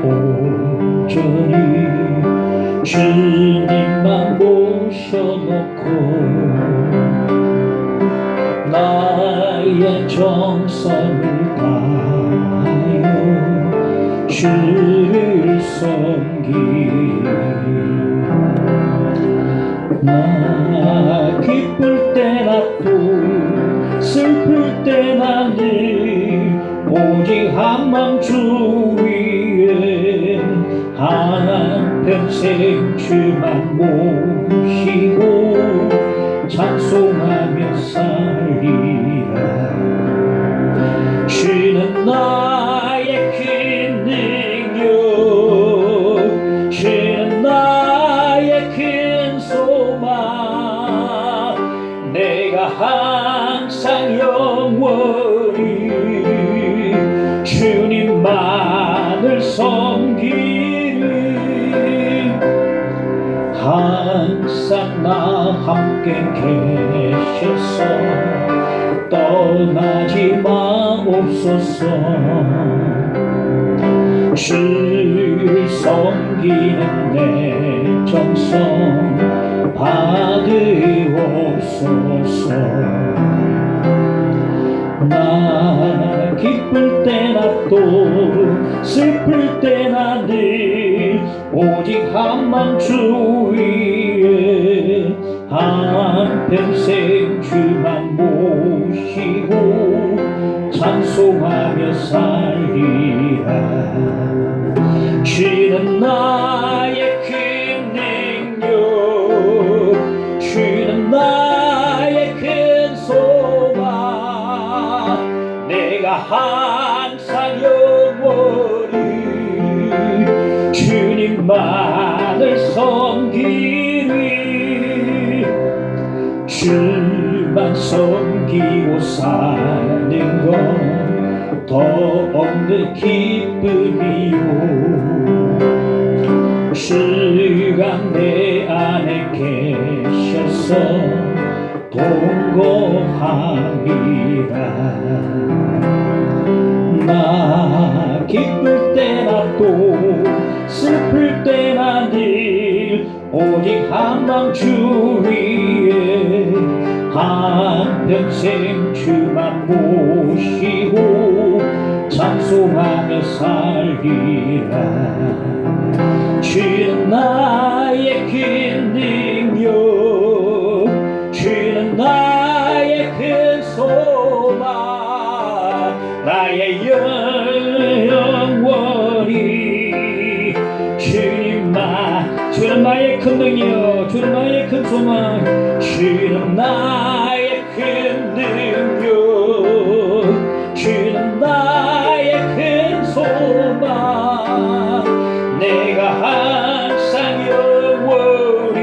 온전히 주님만 모셔놓고 나의 정성을 다하여 주를 섬기리. 나 기쁠 때나 또 슬플 때나 늘 오직 한맘 주 위에 한평생 주만 모시고 찬송하며 살리라. 주는 나의 큰 능력, 주는 나의 큰 소망, 내가 항상 영원히 주님만을 섬기리. 항상 나 함께 계셔서 떠나지 마옵소서. 주를 섬기는 내 정성 받으옵소서. 나 기쁠 때나 또 슬플 때나 늘 오직 한맘 주 위에 한평생 주만 모시고 찬송하며 살리라. 주는 나의 큰 능력, 주는 나의 큰 소망, 내가 항상 영원히 주님만을 섬기리. 주만 섬기고 사는 건 더 없는 기쁨이요. 주가 내 안에 계셔서 동거함이라. 나 기쁠 때나 또 슬플 때나 늘 오직 한맘 주 위에 한평생 주만 모시고 찬송하며 살리라. 주는 나의 큰 능력, 주는 나의 큰 소망, 나의 영원히 주님만. 주는 나의 큰 능력, 주는 나의 큰 소망, 주는 나의 큰 능력, 주는 나의 큰 소망, 내가 항상 영원히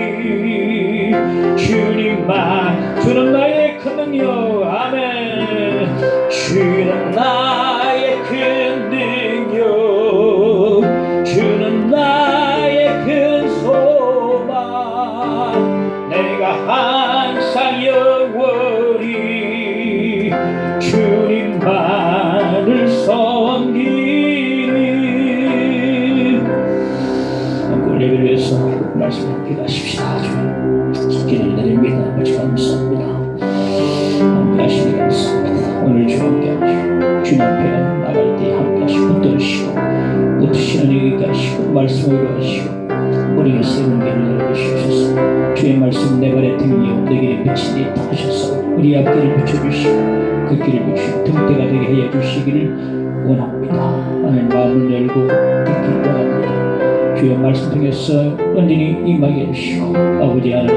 주님만. 주는 나의 큰 능력, 아멘. 주는 나의 큰 능력, 주는 나의 큰 소망, 내가 항상 영원히 주님만을 섬기리. 우리 예배를 위해서 말씀을 기도하십시다. 주님 기도를 드립니다. 아버지 감사합니다. 함께 하시니 감사합니다. 오늘 주 함께 하시고 주님 앞에 나갈 때 함께 하시고 붙들으시고 붙으시는 얘기게 하시고 말씀을 하시고 우리에게 새로운 길을 열어주시옵소서. 주의 말씀 내 발의 등이요 내 길의 빛이 되다 하셔서 우리 앞길을 비춰주시고 그 길을 비추시고 등대가 되게 하여 주시기를 원합니다. 하나님 마음을 열고 듣기를 원합니다. 주의 말씀 통해서 온전히 임하게 해주시고 아버지 하나님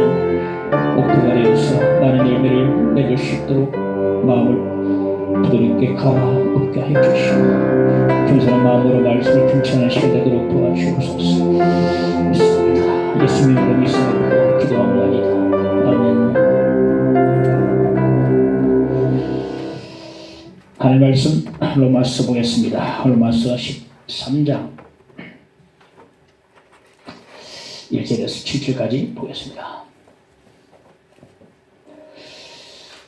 옥토 아래에서 많은 열매를 맺을 수 있도록 마음을 부드럽게 갈아엎게 해주시고 겸손한 마음으로 말씀을 경청하는 시간 되도록 도와주옵소서. 믿습니다. 예수님으로 믿습니다. 기도합니다. 아멘. 하나님 말씀 로마서 보겠습니다. 로마서 13장 1절에서 7절까지 보겠습니다.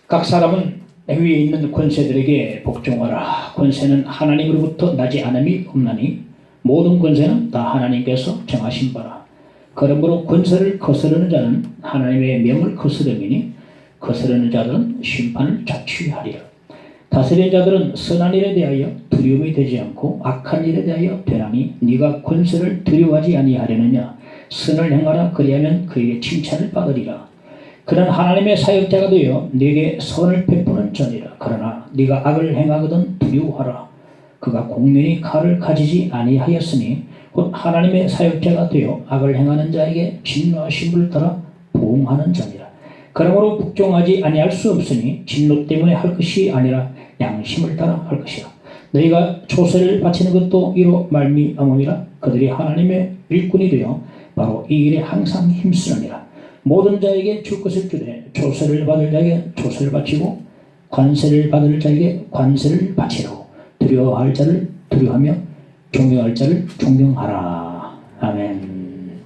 각 사람은 위에 있는 권세들에게 복종하라. 권세는 하나님으로부터 나지 않음이 없나니 모든 권세는 다 하나님께서 정하신 바라. 그러므로 권세를 거스르는 자는 하나님의 명을 거스르미니 거스르는 자들은 심판을 자취하리라. 다스린 자들은 선한 일에 대하여 두려움이 되지 않고 악한 일에 대하여 되나니 네가 권세를 두려워하지 아니하려느냐. 선을 행하라. 그리하면 그에게 칭찬을 받으리라. 그는 하나님의 사역자가 되어 네게 선을 베푸는 자니라. 그러나 네가 악을 행하거든 두려워하라. 그가 공면히 칼을 가지지 아니하였으니 곧 하나님의 사역자가 되어 악을 행하는 자에게 진노하심을 따라 보응하는 자니라. 그러므로 복종하지 아니할 수 없으니 진노 때문에 할 것이 아니라 양심을 따라 할 것이라. 너희가 조세를 바치는 것도 이로 말미암음이라. 그들이 하나님의 일꾼이 되어 바로 이 일에 항상 힘쓰느니라. 모든 자에게 줄 것을 주되 조세를 받을 자에게 조세를 바치고 관세를 받을 자에게 관세를 바치라고. 두려워할 자를 두려워하며 존경할 자를 존경하라. 아멘.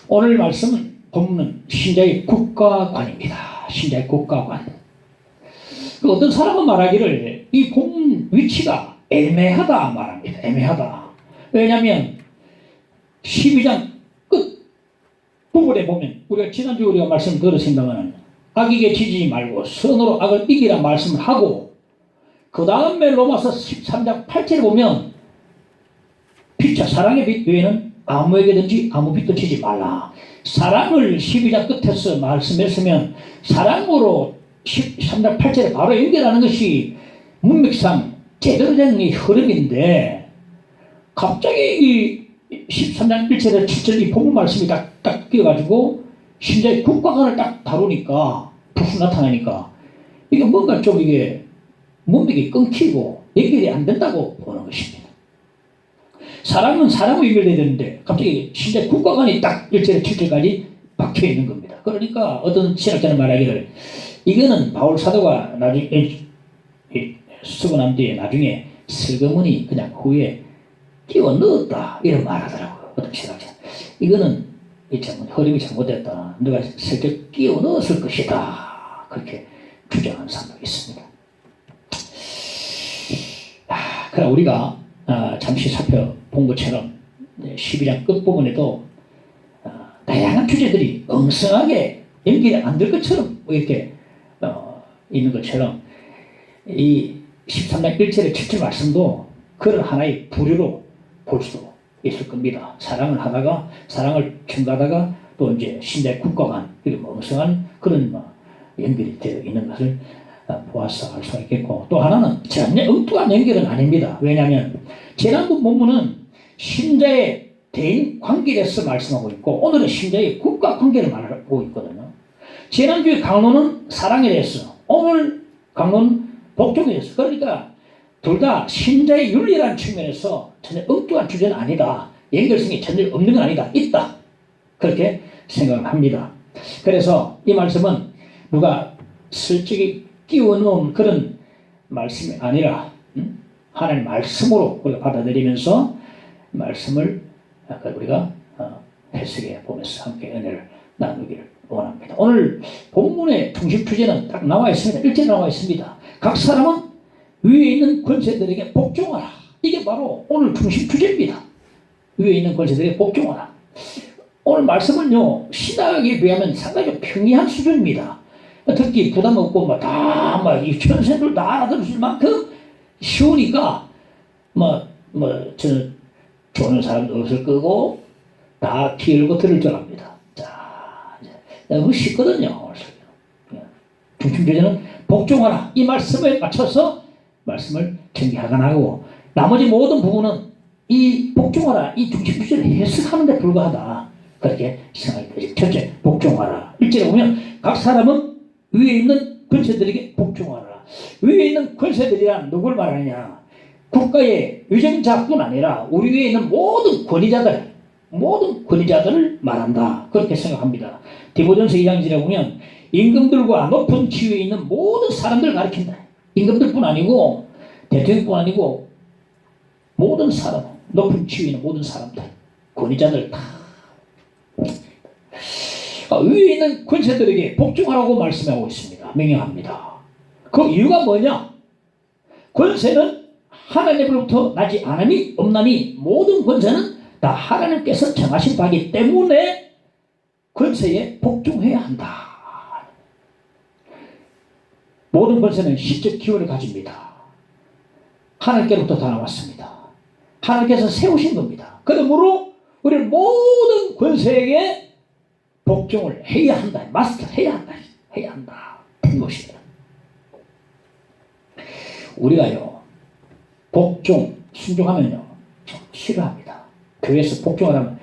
오늘 말씀은 본문은 신자의 국가관입니다. 신자의 국가관. 어떤 사람은 말하기를 이 본문 위치가 애매하다 말합니다. 애매하다. 왜냐하면 12장 끝 부분에 보면 우리가 지난주에 우리가 말씀을 들었습니다만 악에게 지지 말고 선으로 악을 이기라 말씀을 하고 그 다음에 로마서 13장 8절에 보면 피차 사랑의 빛 외에는 아무에게든지 아무 빛도 지지 말라. 사랑을 12장 끝에서 말씀했으면 사랑으로 13장 8절에 바로 연결하는 것이 문맥상 제대로 된 이 흐름인데 갑자기 이 13장 1절에 7절 이 본문 말씀이 딱 끼어가지고 신자의 국가관을 딱 다루니까 부수 나타나니까 이게 뭔가 좀 이게 문맥이 끊기고 연결이 안 된다고 보는 것입니다. 사람은 사람으로 연결돼야 되는데 갑자기 신자의 국가관이 딱 1절에 7절까지 박혀 있는 겁니다. 그러니까 어떤 신학자는 말하기를 이거는 바울 사도가 나중에 쓰고 난 뒤에 나중에 슬그머니 그냥 후에 끼워 넣었다 이런 말하더라고요. 어떤 신학자 이거는 흐름이 잘못됐다. 누가 슬쩍 끼워 넣었을 것이다. 그렇게 주장하는 사람도 있습니다. 그럼 우리가 잠시 살펴본 것처럼 12장 끝부분에도 다양한 주제들이 엉성하게 연결이 안 될 것처럼 이렇게 있는 것처럼 이 13장 1절의 7절 말씀도 그런 하나의 부류로 볼 수도 있을 겁니다. 사랑을 하다가 사랑을 첨가하다가 또 이제 신자의 국가관 그리고 엉성한 그런 연결이 되어 있는 것을 보아서 알 수가 있겠고 또 하나는 전혀 엉뚱한 연결은 아닙니다. 왜냐하면 지난번 본문은 신자의 대인 관계에 대해서 말씀하고 있고 오늘은 신자의 국가 관계를 말하고 있거든요. 지난주에 강론은 사랑에 대해서 오늘 강론은 복종에 대해서 그러니까 둘 다 신자의 윤리라는 측면에서 전혀 엉뚱한 주제는 아니다. 연결성이 전혀 없는 건 아니다. 있다. 그렇게 생각을 합니다. 그래서 이 말씀은 누가 슬쩍이 끼워놓은 그런 말씀이 아니라 하나님 말씀으로 우리가 받아들이면서 말씀을 우리가 해석해 보면서 함께 은혜를 나누기를 원합니다. 오늘 본문의 중심 주제는 딱 나와 있습니다. 1절에 나와 있습니다. 각 사람은 위에 있는 권세들에게 복종하라. 이게 바로 오늘 중심 주제입니다. 위에 있는 권세들에게 복종하라. 오늘 말씀은요 신학에 비하면 상당히 평이한 수준입니다. 듣기 부담 없고 이 천생들 다 알아들을 만큼 쉬우니까 저는 좋은 사람도 없을 거고 다 기울고 들을 줄 압니다. 자, 너무 쉽거든요. 중심 주제는 복종하라. 이 말씀에 맞춰서 말씀을 전개하거나 하고 나머지 모든 부분은 이 복종하라. 이 중심 주제를 해석하는 데 불과하다. 그렇게 생각이 되죠. 첫째, 복종하라. 1절에 보면 각 사람은 위에 있는 권세들에게 복종하라. 위에 있는 권세들이란 누굴 말하느냐? 국가의 위정자뿐 아니라 우리 위에 있는 모든 권위자들을 말한다. 그렇게 생각합니다. 디모데전서 2장 1절에 보면 임금들과 높은 지위에 있는 모든 사람들을 가리킨다. 임금들뿐 아니고 대통령뿐 아니고 모든 사람, 높은 지위에 있는 모든 사람들, 권위자들 다 위에 있는 권세들에게 복종하라고 말씀하고 있습니다. 명령합니다. 그 이유가 뭐냐? 권세는 하나님으로부터 나지 않음이 없나니 모든 권세는 다 하나님께서 정하신 바이기 때문에 권세에 복종해야 한다. 모든 권세는 시적 기원을 가집니다. 하나님께로부터 다 나왔습니다. 하나님께서 세우신 겁니다. 그러므로 우리는 모든 권세에게 복종을 해야 한다. 마스터해야 한다. 해야 한다. 이것입니다. 우리가요, 복종, 순종하면요, 싫어합니다. 교회에서 복종을 하면,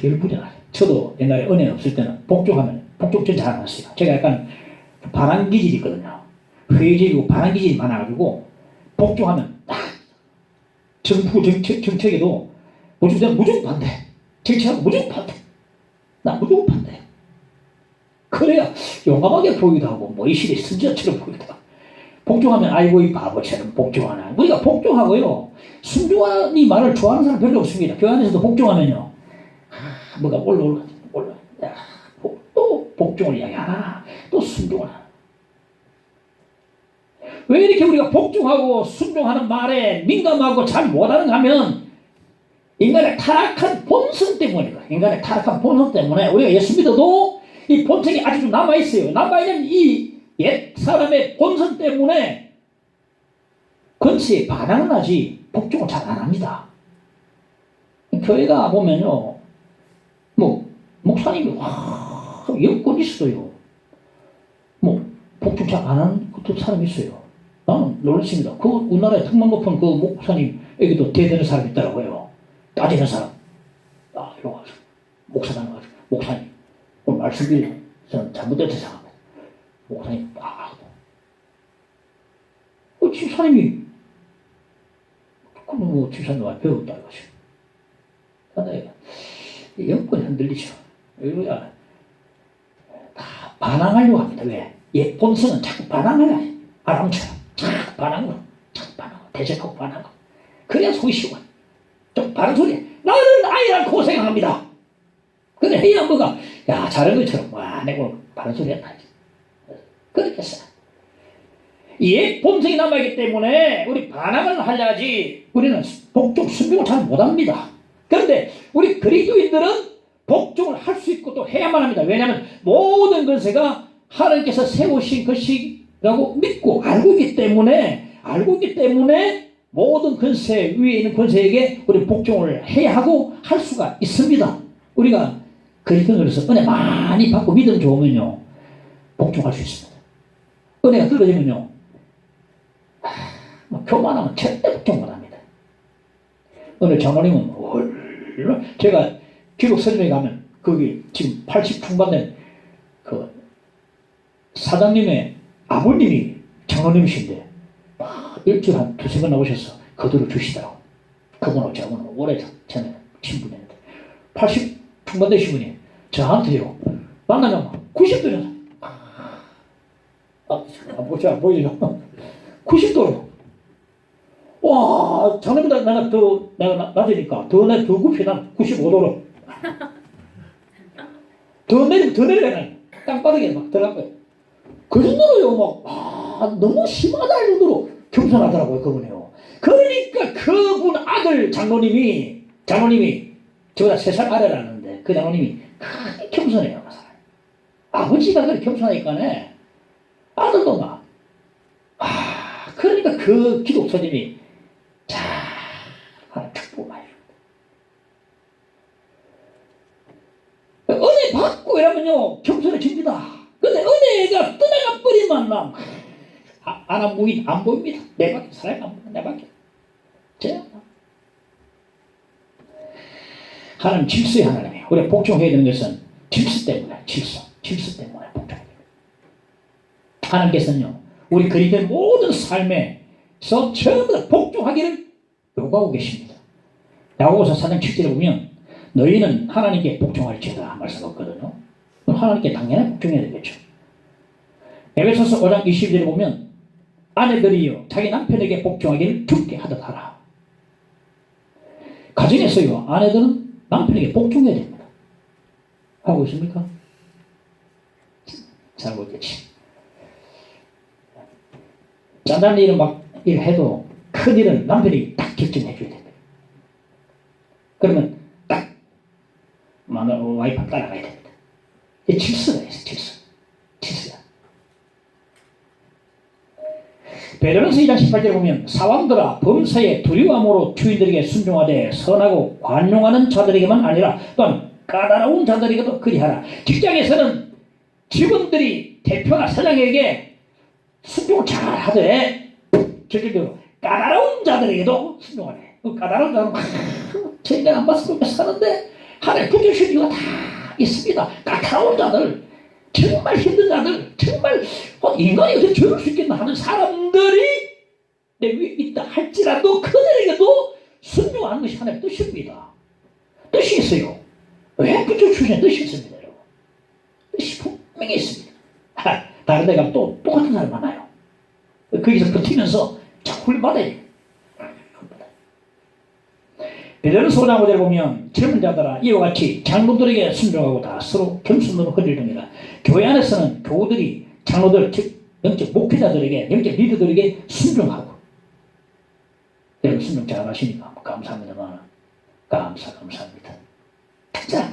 열불이 나요. 저도 옛날에 은혜 없을 때는 복종하면, 복종 전 잘 안 했어요. 제가 약간 반항기질이 있거든요. 회의적이고 반항기질이 많아가지고, 복종하면, 정부, 정책에도 무조건 반대. 정치하고 무조건 반대. 나 무조건 반대. 그래야 용감하게 보이기도 하고, 뭐 이 시대 선지자처럼 보이기도 하고. 복종하면 아이고 이 바보처럼 복종하나. 우리가 복종하고요, 순종하니 말을 좋아하는 사람 별로 없습니다. 교회 안에서도 복종하면요, 뭐가 올라 또 복종을 이야기하나, 또 순종을 하나. 왜 이렇게 우리가 복종하고 순종하는 말에 민감하고 잘 못하는가 하면 인간의 타락한 본성 때문이에요. 인간의 타락한 본성 때문에 우리가 예수 믿어도 이 본성이 아직도 남아있어요. 남아있는 이 옛 사람의 본성 때문에 권세에 반항은 하지 복종을 잘 안 합니다. 교회가 보면요, 뭐 목사님이 여권 있어요. 뭐 복종 잘 안 하는 것도 사람이 있어요. 나는 놀랐습니다. 그 우리나라에 등만 높은 그 목사님에게도 대되는 사람이 있더라고요. 따지는 사람. 이거 목사님 가지고 목사님 오늘 말씀 드리려 저는 잘못됐다 생각합니다. 목사님 집사님이 그럼 뭐 집사님과 배웠다 이거지. 근데 영권이 흔들리죠. 이거야 다 반항하려고 합니다. 왜? 옛 본성은 자꾸 반항하려 해. 아람처럼 자꾸 반항으로 대적하고 반항하고. 그래야 속이 시원. 좀 바른 소리. 나는 아이랑 고생합니다. 그래 해야 뭐가 야 잘한 것처럼 와 내가 바른 소리 했다. 그렇겠어요. 옛 본성이 남아있기 때문에 우리 반항을 하려지 우리는 복종 순종을 잘 못합니다. 그런데 우리 그리스도인들은 복종을 할 수 있고 또 해야만 합니다. 왜냐하면 모든 권세가 하나님께서 세우신 것이라고 믿고 알고 있기 때문에 모든 권세 위에 있는 권세에게 우리 복종을 해야 하고 할 수가 있습니다. 우리가 그리스도인으로서 은혜 많이 받고 믿음 좋으면요 복종할 수 있습니다. 은혜가 떨어지면요 교만하면 절대 복종 못합니다. 오늘 장로님은 제가 기록 설명회 가면 거기 지금 80 중반된 그 사장님의 아버님이 장로님이신데 일주일에 한 두세 번 나오셔서 거두를 주시더라고. 그분하고 저분은 오래전에 친분이었는데 80 중반 되신 분이 저한테요 만나면 90도잖아. 보이죠? 90도로. 와, 장로보다 내가 낮으니까 더 굽히 난 95도로. 더 내려가요. 땅바닥에 막 들어간 거예요. 그 정도로요, 너무 심하다 할 정도로 겸손하더라고요, 그분이요. 그러니까 그분 아들 장로님이 저보다 3살 아래라는데 그 장로님이 크게 겸손해요. 아버지가 그렇게 겸손하니까네 아들도 막 그러니까 그 기독 선생님이 하나 축복 많이 줍니다. 은혜 받고 이러면요 겸손해집니다. 근데 은혜가 떠나가 버리면 안 보입니다. 내 밖에 사람이 안 보입니다. 내 밖에 하나님 질서의 하나님이에요. 우리가 복종해야 되는 것은 질서 때문에 질서 때문에 복종해야 됩니다. 하나님께서는요 우리 그리스도의 모든 삶에서 전부 다 복종하기를 요구하고 계십니다. 야고보서 4장 7절에 보면 너희는 하나님께 복종할지어다 말씀 없거든요. 그럼 하나님께 당연히 복종해야 되겠죠. 에베소서 5장 20절에 보면 아내들이요 자기 남편에게 복종하기를 주께 하듯 하라. 가정에서요 아내들은 남편에게 복종해야 됩니다. 하고 있습니까? 잘 모르겠지. 짠다는 일을 막 일해도 큰 큰일은 남편이 딱 결정해 줘야 됩니다. 그러면 딱 와이프가 따라가야 됩니다. 이 질서가 있어요. 질서가. 베드로전서 2장 18절에 보면 사왕들아 범사에 두려움으로 주인들에게 순종하되 선하고 관용하는 자들에게만 아니라 또한 까다로운 자들에게도 그리하라. 직장에서는 직원들이 대표나 사장에게 순종을 잘 하되 실질적으로 까다로운 자들에게도 순종하래. 그 까다로운 자는 제가 안 봤으면 사는데 하나님 붙여주신 이유가 다 있습니다. 까다로운 자들, 정말 힘든 자들, 정말 인간이 어떻게 저럴 수 있겠나 하는 사람들이 내 위에 있다 할지라도 그들에게도 순종하는 것이 하나님의 뜻입니다. 뜻이 있어요. 왜 붙여주신 뜻이 있습니다, 여러분. 뜻이 분명히 있습니다. 다른 데 가면 또 똑같은 사람 많아요. 거기서 버티면서 자꾸 훈련받아야 돼요. 베드로전서 5장 5절에 보면 젊은 자들아 이와 같이 장로들에게 순종하고 다 서로 겸손으로 허리르니라. 교회 안에서는 교우들이 장로들 즉 영적 목회자들에게 영적 리더들에게 순종하고 여러분 순종 잘 하시니까 감사합니다만 감사합니다. 자,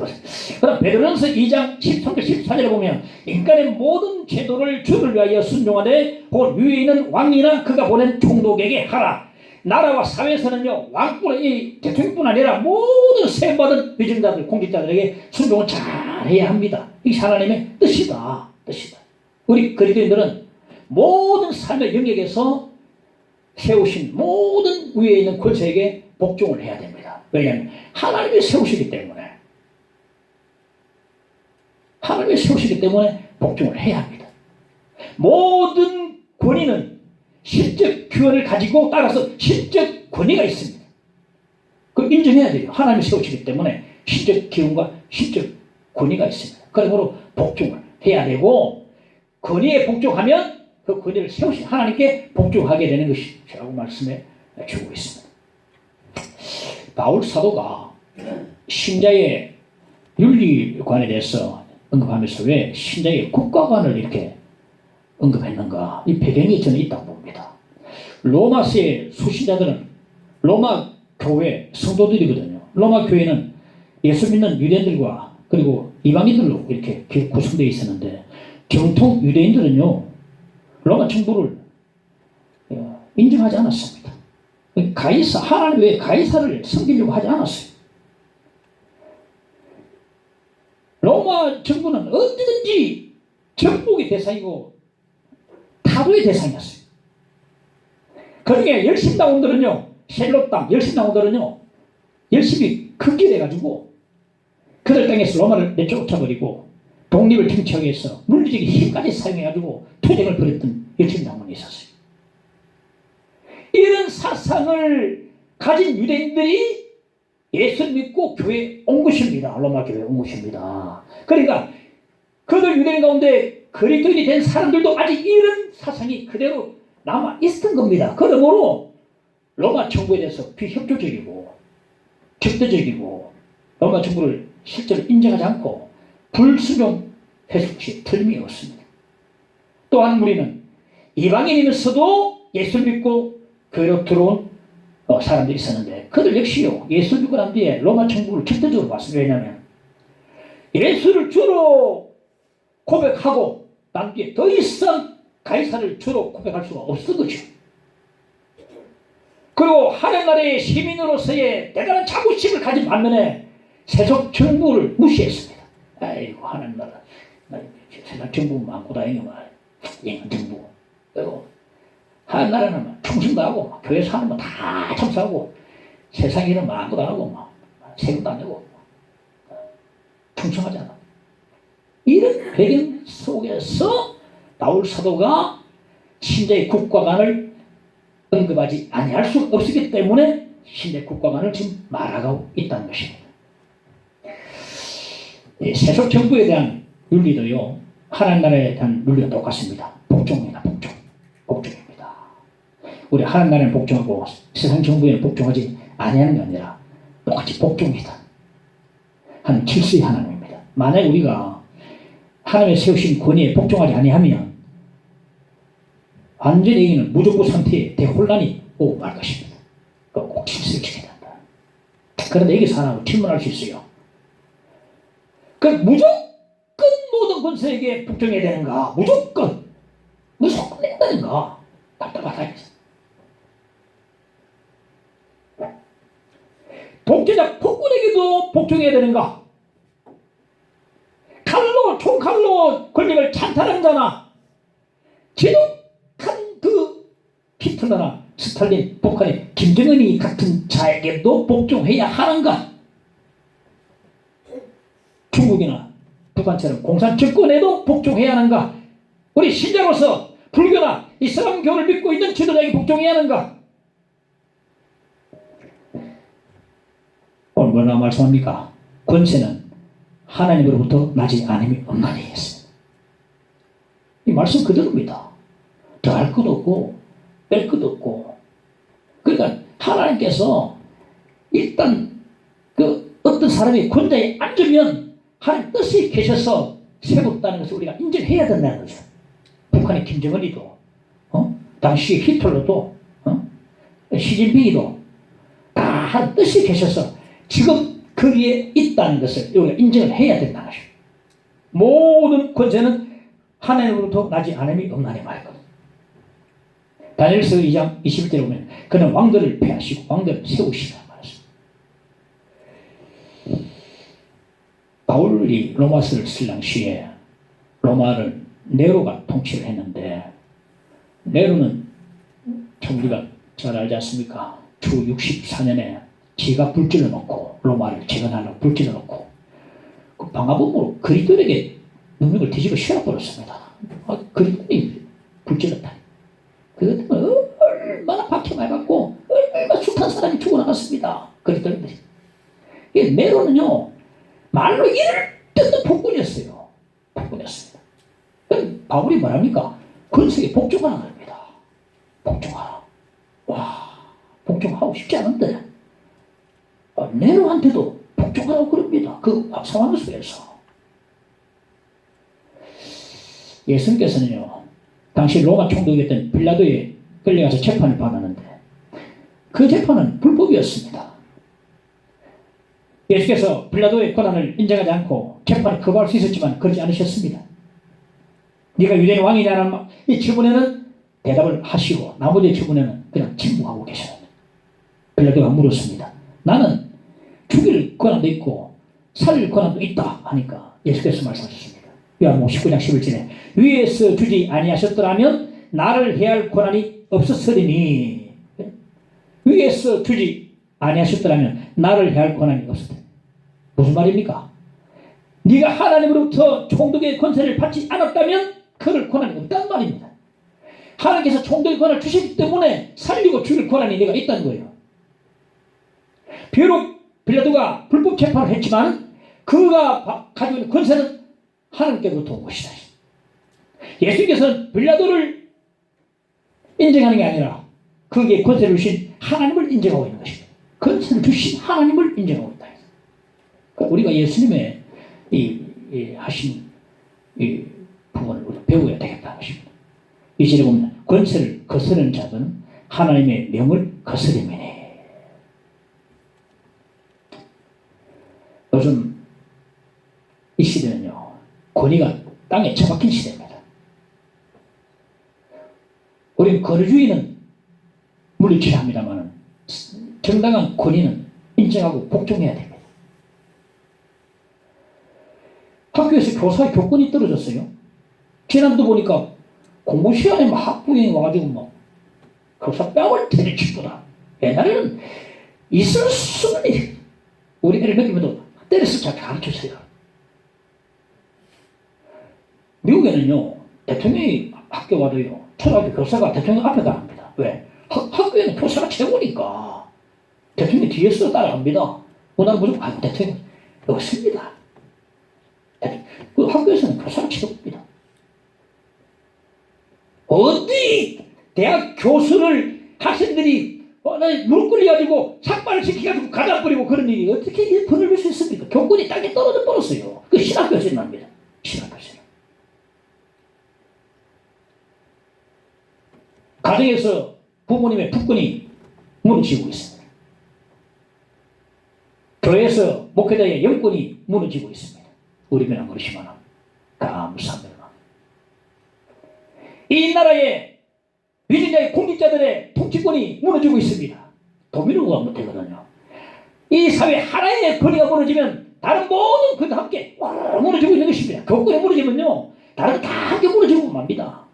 그럼 베드로전서 2장 13절 14절에 보면 인간의 모든 제도를 주를 위하여 순종하되 본 위에 있는 왕이나 그가 보낸 총독에게 하라. 나라와 사회에서는요 왕뿐 대통령뿐 아니라 모든 세받은 위정자들 공직자들에게 순종을 잘해야 합니다. 이게 하나님의 뜻이다. 우리 그리스도인들은 모든 삶의 영역에서 세우신 모든 위에 있는 권세에게 복종을 해야 됩니다. 왜냐하면 하나님이 세우시기 때문에 복종을 해야 합니다. 모든 권위는 실적 기원을 가지고 따라서 실적 권위가 있습니다. 그걸 인정해야 돼요. 하나님이 세우시기 때문에 실적 기원과 실적 권위가 있습니다. 그러므로 복종을 해야 되고 권위에 복종하면 그 권위를 세우신 하나님께 복종하게 되는 것이라고 말씀해 주고 있습니다. 바울 사도가 신자의 윤리관에 대해서 언급하면서 왜 신자의 국가관을 이렇게 언급했는가? 이 배경이 저는 있다고 봅니다. 로마서의 수신자들은 로마 교회 성도들이거든요. 로마 교회는 예수 믿는 유대인들과 그리고 이방인들로 이렇게 구성되어 있었는데 정통 유대인들은요 로마 정부를 인정하지 않았습니다. 하나님 외에 가이사를 섬기려고 하지 않았어요. 로마 정부는 언제든지 정복의 대상이고 타도의 대상이었어요. 그러니까 열심당원들은요 셀롯당 열심당원들은요 열심히 극기돼가지고 그들 땅에서 로마를 내쫓아버리고 독립을 쟁취하기 위해서 물리적인 힘까지 사용해가지고 투쟁을 벌였던 열심당원이 있었어요. 이런 사상을 가진 유대인들이 예수를 믿고 교회에 온 것입니다. 로마 교회에 온 것입니다. 그러니까 그들 유대인 가운데 그리스도인이 된 사람들도 아직 이런 사상이 그대로 남아 있었던 겁니다. 그러므로 로마 정부에 대해서 비협조적이고 적대적이고 로마 정부를 실제로 인정하지 않고 불순종했을 것이 틀림없습니다. 또한 우리는 이방인이면서도 예수를 믿고 교회로 들어온 사람들이 있었는데 그들 역시요 예수 믿고 난 뒤에 로마 정부를 적대적으로 봤습니다. 왜냐하면 예수를 주로 고백하고 난 뒤에 더 이상 가이사를 주로 고백할 수가 없었던 거죠. 그리고 하나님 나라의 시민으로서의 대단한 자부심을 가진 반면에 세속 정부를 무시했습니다. 아이고 하나님 나라 세상 정부 많고 다행이만 영한 정부 그리고 하나님 나라는 충성도 하고 교회 사는 다 참석하고 세상 일은 많고 하고 세금도 안 내고 충성하지 않아. 이런 배경 속에서 바울 사도가 신자의 국가관을 언급하지 아니할 수 없기 때문에 신자의 국가관을 지금 말하고 있다는 것입니다. 세속 정부에 대한 윤리도요 하나님 나라에 대한 윤리가 똑같습니다. 복종입니다. 복종입니다. 우리 하나님 나라에 복종하고 세상 정부에 복종하지 아니하는 게 아니라 똑같이 복종이다 하는 질서의 하나님입니다. 만약 우리가 하나님의 세우신 권위에 복종하지 아니하면 완전히 여기는 무조건 상태의 대혼란이 오고 말 것입니다. 꼭 질서를 지켜야 된다. 그런데 여기서 하나 질문할 수 있어요. 무조건 모든 권세에게 복종해야 되는가? 무조건 해야 되는가? 답답하다. 독재자 폭군에게도 복종해야 되는가? 총칼로 권력을 찬탈한 자나 지독한 히틀러나 스탈린, 북한의 김정은이 같은 자에게도 복종해야 하는가? 중국이나 북한처럼 공산 정권에도 복종해야 하는가? 우리 신자로서 불교나 이슬람교를 믿고 있는 지도자에게 복종해야 하는가? 오늘 뭐라 말씀합니까? 권세는 하나님으로부터 나지 않음이 없나니 했습니다. 이 말씀 그대로입니다. 더할 것도 없고 뺄 것도 없고. 그러니까 하나님께서 일단 어떤 사람이 권자에 앉으면 하나님 뜻이 계셔서 세웠다는 것을 우리가 인정해야 된다는 거죠. 북한의 김정은이도 당시 히틀러도 시진핑이도 다 하나님 뜻이 계셔서 지금 거기에 있다는 것을 우리가 인정을 해야 된다는 것이죠. 모든 권세는 하나님으로부터 나지 않음이 없나니 말이거든요. 다니엘서 2장 21절에 보면 그는 왕들을 폐하시고 왕들을 세우시라 말했습니다. 바울이 로마서를 쓸 당시에 로마를 네로가 통치를 했는데 네로는 참 우리가 잘 알지 않습니까? 주 64년에 지가 불질러 놓고 로마를 재건하려고 불질러 놓고 그 방화범으로 그리스도에게 능력을 뒤집어 씌워버렸습니다. 그리스도이 불질렀다. 그것 때문에 얼마나 박해 많이 받고 얼마나 숱한 사람이 죽어나갔습니다. 그리스도인들이. 네로는요 말로 이럴 때도 폭군이었어요. 폭군이었습니다. 바울이 뭐랍니까? 권세에 복종하는 겁니다. 복종하라. 와, 복종하고 싶지 않은데 네로한테도 복종하라고 그럽니다. 그 상황 속에서. 예수님께서는요 당시 로마 총독이었던 빌라도에 끌려가서 재판을 받았는데 그 재판은 불법이었습니다. 예수께서 빌라도의 권한을 인정하지 않고 재판을 거부할 수 있었지만 그러지 않으셨습니다. 네가 유대인 왕이냐는 이 질문에는 대답을 하시고 나머지 질문에는 그냥 침묵하고 계셨습니다. 빌라도가 물었습니다. 나는 죽일 권한도 있고 살릴 권한도 있다 하니까 예수께서 말씀하셨습니다. 요한복음 19장 11절에 위에서 주지 아니하셨더라면 나를 해할 권한이 없었으리니. 위에서 주지 아니하셨더라면 나를 해할 권한이 없었다. 무슨 말입니까? 네가 하나님으로부터 총독의 권세를 받지 않았다면 그럴 권한이 없다는 말입니다. 하나님께서 총독의 권한을 주시기 때문에 살리고 죽일 권한이 내가 있다는 거예요. 비록 빌라도가 불법 재판을 했지만 그가 가지고 있는 권세는 하나님께로부터 온 것이다. 예수님께서는 빌라도를 인정하는 게 아니라 그에게 권세를 주신 하나님을 인정하고 있는 것입니다. 권세를 주신 하나님을 인정하고 있다. 그러니까 우리가 예수님의 하신 이 부분을 우리가 배워야 되겠다는 것입니다. 이 절에 보면 권세를 거스르는 자들은 하나님의 명을 거스림이니. 요즘 이 시대는요 권위가 땅에 처박힌 시대입니다. 우리는 권위주의는 물리쳐야 합니다만 정당한 권위는 인정하고 복종해야 됩니다. 학교에서 교사의 교권이 떨어졌어요. 지난도 보니까 공부 시간에 막 학부형이 와가지고 막 교사 뺨을 때려치더라. 옛날에는 있을 수는 일. 우리 애를 먹이면도 때려서 잘 가르쳐줘요. 미국에는요 대통령이 학교 와도요 초등학교 교사가 대통령 앞에 가랍니다. 왜? 학교에는 교사가 최고니까 대통령이 뒤에서 따라갑니다. 오늘 무조건 대통령 없습니다. 그 학교에서는 교사가 최고입니다. 어디 대학 교수를 학생들이 무릎 꿇려가지고 삭발을 시켜가지고 가다 뿌리고 그런 일이 어떻게 벌어질 수 있습니까? 교권이 땅에 떨어져 버렸어요. 그 신학교에서 납니다. 신학교에서. 가정에서 부모님의 북권이 무너지고 있습니다. 교회에서 목회자의 영권이 무너지고 있습니다. 우리면 그렇지만 감사합니다. 이 나라의 위진자의 공직자들의 통치권이 무너지고 있습니다. 도미노가 못되거든요. 이 사회 하나의 권위가 무너지면 다른 모든 것도 함께 무너지고 있는 것입니다. 교권이 무너지면요 다른 것 다 함께 무너지고 맙니다.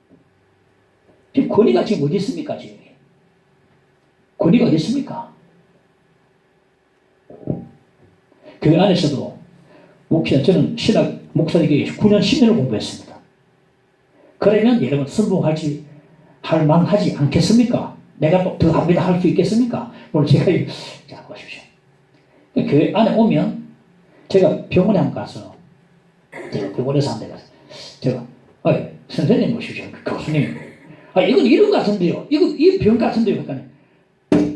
지금 권위가 지금 어디 있습니까? 지금 권위가 어디 있습니까? 교회 안에서도 저는 신학 목사님께 9년 10년을 공부했습니다. 그러면 여러분 선봉할지 할 만하지 않겠습니까? 내가 또 더 합니다 할 수 있겠습니까? 오늘 제가 자 보십시오. 교회 안에 오면 제가 병원에 한번 가서 제가 병원에서 한 대 가서 제가 선생님 보십시오. 교수님 이건 이런 것 같은데요. 이 병 같은데요. 그러니까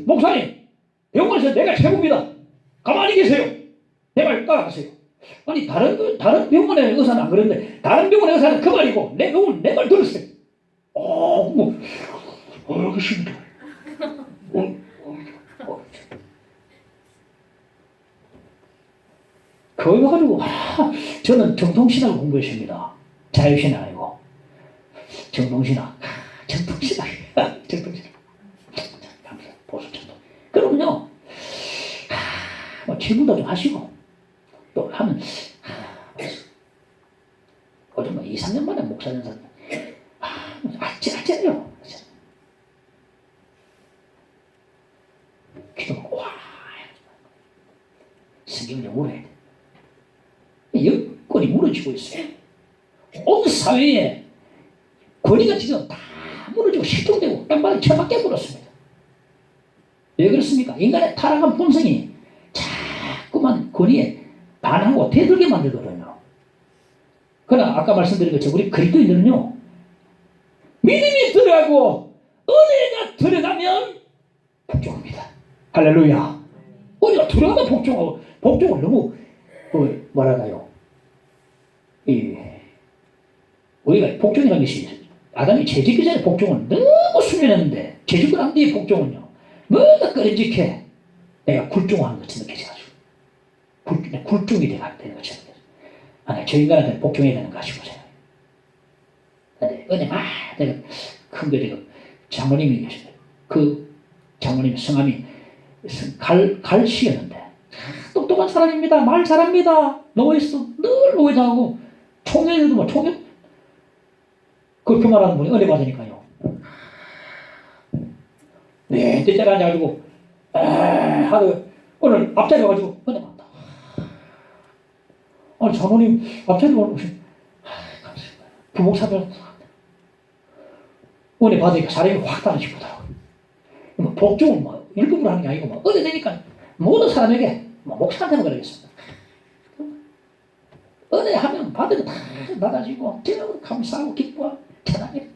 목사님 병원에서 내가 최고입니다. 가만히 계세요. 내 말 따라가세요. 아니 다른 병원의 의사는 안 그런데 다른 병원의 의사는 그 말이고 내 병원 내 말 들으세요. 알겠습니다. 거기 가지고 저는 정통신학을 공부했습니다. 자유신학 아니고 정통신학. 정통신학. 보수 정통. 그러면요 질문도 좀 하시고 또 하면 요즘 2, 3년 만에 목사 연사님 아찔아찔해요. 기도가 와 성경을 영어로 여건이 무너지고 있어요. 온 사회에 권위가 지금 다 무너지고 실종되고 땅바닥에 처박혀 버렸습니다. 왜 그렇습니까? 인간의 타락한 본성이 자꾸만 권위에 반하고 대들게 만들거든요. 그러나 아까 말씀드린 것처럼 우리 그리스도인들은요 믿음이 들어가고 은혜가 들어가면 복종합니다. 할렐루야. 우리가 들어가면 복종하고 복종을 너무 뭐랄까요 우리가 복종이라는 것이 아담이 죄짓기 전에 복종을 너무 수면했는데 죄짓고 난 뒤에 복종은요 뭐가 끄림직해 내가 굴종하는 것처럼 느껴져가지고 굴종이 되는 것처럼 저 인간한테는 복종해야 되는 거 아시고 생각해요. 근데 은혜 내가 큰 거 장모님이 계신데 그 장모님 성함이 갈씨였는데 똑똑한 사람입니다. 말 잘합니다. 노예했어. 늘 노예당하고 총회에도 총회 그 말하는 분이 은혜 받으니까요. 네, 때때가 앉아가지고 하루 오늘 앞자리 와가지고 은혜 받다. 아니 장모님 앞자리 오신 부목사들 은혜 받으니까 사람이 확 달라지더라고요. 복종은 일부러 하는 게 아니고 은혜 되니까 모든 사람에게 목사한테는 그러겠습니다. 은혜 하면 받으면 다 낮아지고 감사하고 기뻐하고 편하게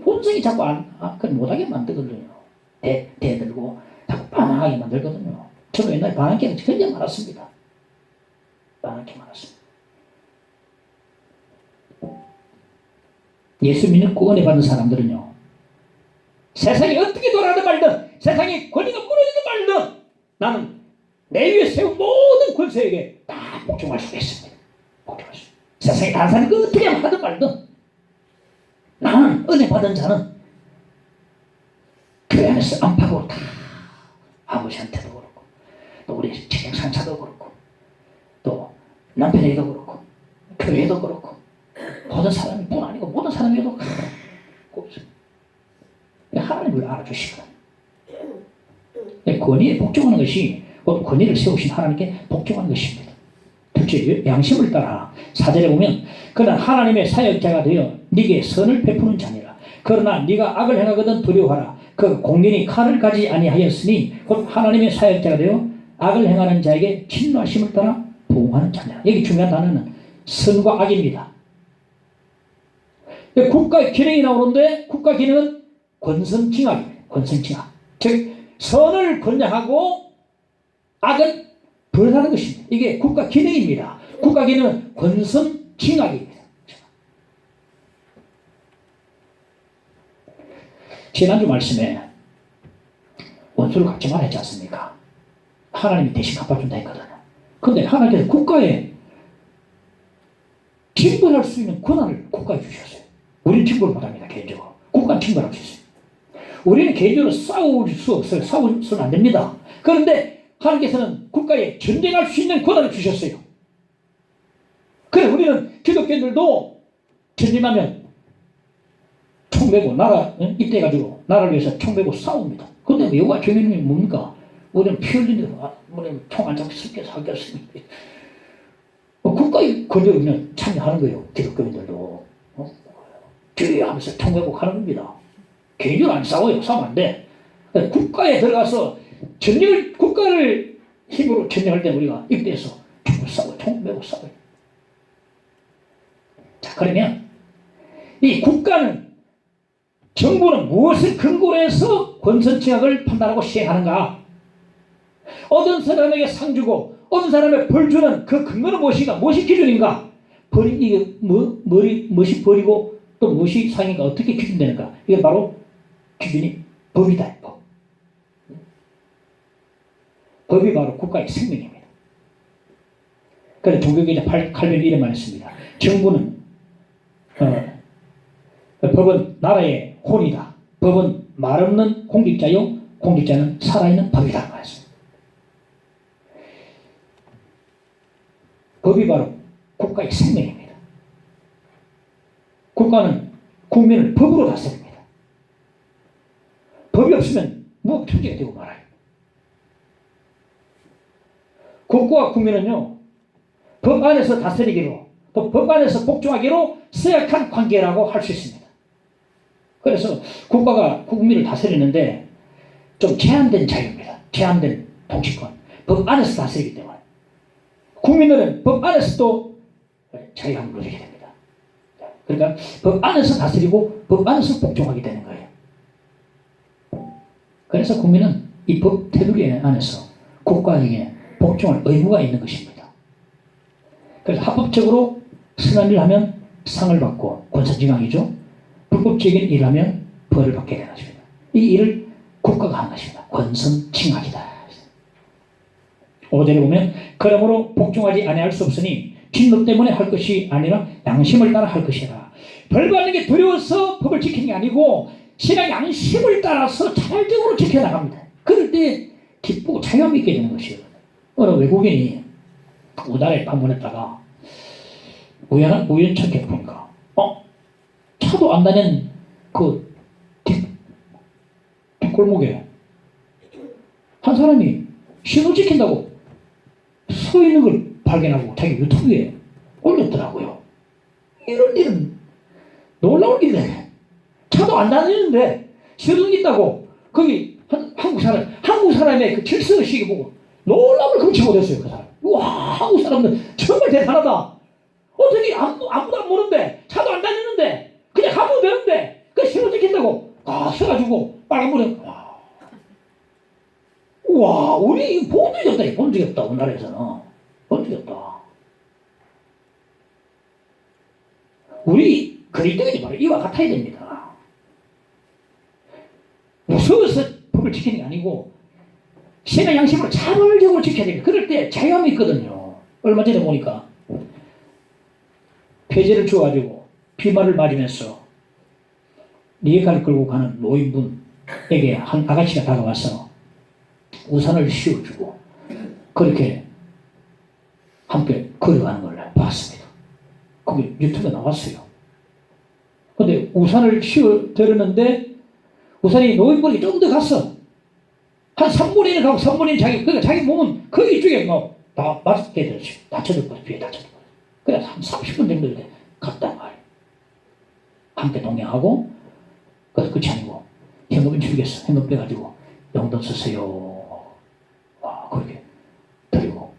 본성이 자꾸 그건 못하게 만들거든요. 대들고 자꾸 반항하게 만들거든요. 저도 옛날에 반항기가 굉장히 많았습니다. 반항기 많았습니다. 예수 믿고 은혜 받는 사람들은요 세상이 어떻게 돌아가든 말든 세상이 권위가 무너지든 말든 나는 내 위에 세운 모든 권세에게 다 복종할 수가 있습니다. 복종할 수. 세상에 다른 사람이 어떻게 하든 말든 나는 은혜 받은 자는 그 안에서 안팎으로 다 아버지한테도 그렇고 또 우리 직장 상사도 그렇고 또 남편에게도 그렇고 교회도 그렇고 모든 사람이 뿐 아니고 모든 사람에게도 하나님을 알아주시거든. 권위에 복종하는 것이 곧 권위를 세우신 하나님께 복종하는 것입니다. 둘째, 양심을 따라 4절에 보면 그는 하나님의 사역자가 되어 네게 선을 베푸는 자니라. 그러나 네가 악을 행하거든 두려워하라. 그 공견이 칼을 가지 아니하였으니 곧 하나님의 사역자가 되어 악을 행하는 자에게 진노하심을 따라 보응하는 자니라. 여기 중요한 단어는 선과 악입니다. 국가 기능이 나오는데 국가 기능은 권선징악입니다. 권선징악. 즉 선을 권장하고 악은 벌하는 것입니다. 이게 국가 기능입니다. 국가 기능은 권선징악입니다. 지난주 말씀에 원수를 갖지 말았지 않습니까? 하나님이 대신 갚아준다 했거든요. 근데 하나님께서 국가에 징벌할 수 있는 권한을 국가에 주셨어요. 우리는 징벌을 못합니다. 개인적으로. 국가는 징벌할 수 있어요. 우리는 개인적으로 싸울 수 없어요. 싸우서는 안 됩니다. 그런데 하나님께서는 국가에 전쟁할 수 있는 권한을 주셨어요. 그래 우리는 기독교인들도 전쟁하면 총 메고 나라 입대해가지고 나라를 위해서 총 메고 싸웁니다. 근데 여호와 주님이 뭡니까? 우리는 피 흘리는 우리는 총 안 잡고 쉽게 살겠습니다. 국가의 권력을 그냥 참여하는 거예요. 기독교인들도 뒤에 하면서 총 메고 가는 겁니다. 개인적으로 안 싸워요. 싸우면 안 돼. 국가에 들어가서 국가를 힘으로 전쟁할 때 우리가 입대해서 총을 싸워요. 총 메고 싸워요. 자, 그러면 이 국가는 정부는 무엇을 근거로 해서 권선징악을 판단하고 시행하는가? 어떤 사람에게 상 주고 어떤 사람에게 벌 주는 그 근거는 무엇인가? 무엇이 기준인가? 이게 무엇이 벌이고 또 무엇이 상인가? 어떻게 기준되는가? 이게 바로 기준이 법이다. 법. 법이 바로 국가의 생명입니다. 그래서 종교개혁자 칼빈이 이런 말을 했습니다. 정부는 법은 나라의 혼이다. 법은 말없는 공직자요 공직자는 살아있는 법이다 말했습니다. 법이 바로 국가의 생명입니다. 국가는 국민을 법으로 다스립니다. 법이 없으면 무법천지가 되고 말아요. 국가와 국민은요 법 안에서 다스리기로 또 법 안에서 복종하기로 서약한 관계라고 할 수 있습니다. 그래서 국가가 국민을 다스리는데 좀 제한된 자유입니다. 제한된 통치권. 법 안에서 다스리기 때문에 국민들은 법 안에서도 자유함을 누리게 됩니다. 그러니까 법 안에서 다스리고 법 안에서 복종하게 되는 거예요. 그래서 국민은 이 법 테두리 안에서 국가에게 복종할 의무가 있는 것입니다. 그래서 합법적으로 선한 일을 하면 상을 받고 권선징악이죠. 불법적인 일을 하면 벌을 받게 되는 것입니다. 이 일을 국가가 하는 것입니다. 권선징악이다. 5절에 보면 그러므로 복종하지 아니할 수 없으니 진노 때문에 할 것이 아니라 양심을 따라 할 것이라. 벌 받는 게 두려워서 법을 지키는 게 아니고 신앙 양심을 따라서 자발적으로 지켜나갑니다. 그럴 때 기쁘고 자유함 있게 되는 것이에요. 어느 외국인이 우리나라에 방문했다가 우연찮게 보니까 차도 안 다니는 그 뒷골목에 한 사람이 신호 지킨다고 서 있는 걸 발견하고 자기 유튜브에 올렸더라고요. 이런 일은 놀라운 일이네. 차도 안 다니는데 신호 있다고 거기 한국 사람의 그 질서의식이 보고 놀라움을 금치 못했어요. 그 사람. 와, 한국 사람들 정말 대단하다. 어떻게 아무도 안 보는데 차도 안 다니는데 그냥 가면 되는데 그 신호 지킨다고 서가지고 빨간불에 와, 우리 본 적이 없다. 우리나라에서는 본 적이 없다. 우리 그리스도인이 바로 이와 같아야 됩니다. 무서워서 법을 지키는 게 아니고 신의 양심으로 자발적으로 지켜야 됩니다. 그럴 때 자유함이 있거든요. 얼마 전에 보니까 폐지를 주어가지고 비말을 맞으면서 리에카를 끌고 가는 노인분에게 한 아가씨가 다가와서 우산을 씌워주고 그렇게 함께 걸어가는 걸 봤습니다. 그게 유튜브에 나왔어요. 근데 우산을 씌워드렸는데 우산이 노인분이 좀 더 갔어. 한 3분의 1 가고 3분의 1 그러니까 자기 몸은 그 이쪽에 다 맞게 되었어요. 다쳐질 거예요. 뒤에 다쳐질 거예요. 그래서 한 30분 정도 이렇게 갔단 말이에요. 함께 동행하고 그래서 끝이 아니고 현금을 주겠어. 현금 빼가지고 용돈 쓰세요. 와, 그렇게 드리고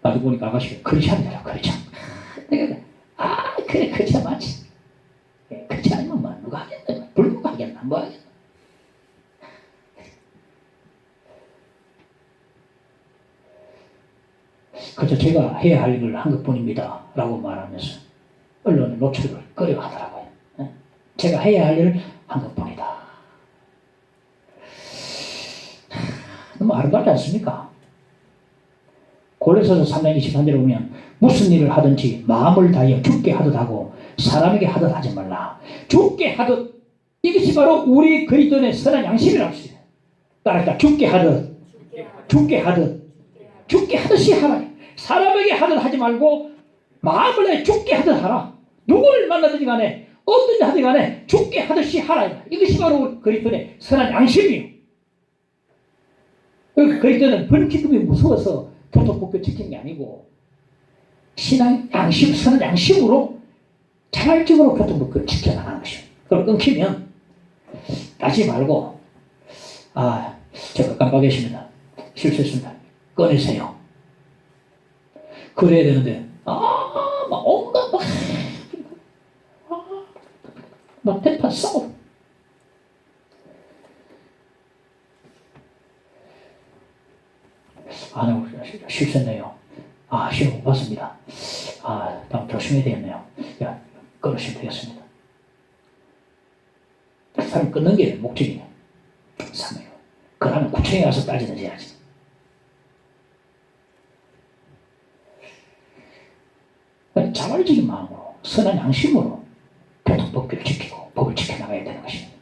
나도 보니까 아가씨가 크리스찬이더라. 크리스찬. 그래 크리스찬 맞지. 크리스찬 아니면 뭐 누가 하겠나. 불교가 하겠나 뭐 하겠나. 그저 제가 해야 할 일을 한 것뿐입니다 라고 말하면서 언론에 노출을 꺼려 하더라고요. 제가 해야 할 일을 한 것뿐이다. 너무 아름답지 않습니까? 골로새서 3장 23절에 보면 무슨 일을 하든지 마음을 다하여 죽게 하듯 하고 사람에게 하듯 하지 말라. 죽게 하듯, 이것이 바로 우리 그리스도인의 선한 양심이라고 했어요. 따라서 죽게 하듯, 죽게 하듯, 죽게 하듯이 하라. 사람에게 하듯 하지 말고 마음을 다해 죽게 하듯 하라. 누구를 만나든지 간에 어떤지 하든 간에 죽게 하듯이 하라. 이것이 바로 그리스도인의 선한 양심이에요. 그리스도는 번기금이 무서워서 교통법규 지키는 게 아니고 신앙 양심, 선한 양심으로 자발적으로 교통법규를 지켜나가는 것이에요. 그걸 끊기면 따지 말고 제가 깜빡했습니다. 실수했습니다. 꺼내세요. 그래야 되는데 막 온갖 막 대파 싸워. 실수했네요. 시험 못 봤습니다. 다음 조심해야 되겠네요. 끊으시면 되겠습니다. 사람 끊는 게 목적이에요. 사명이요. 그러면 구청에 가서 따지든지 해야지. 자발적인 마음으로 선한 양심으로 교통법규를 지키고 법을 지켜나가야 되는 것입니다.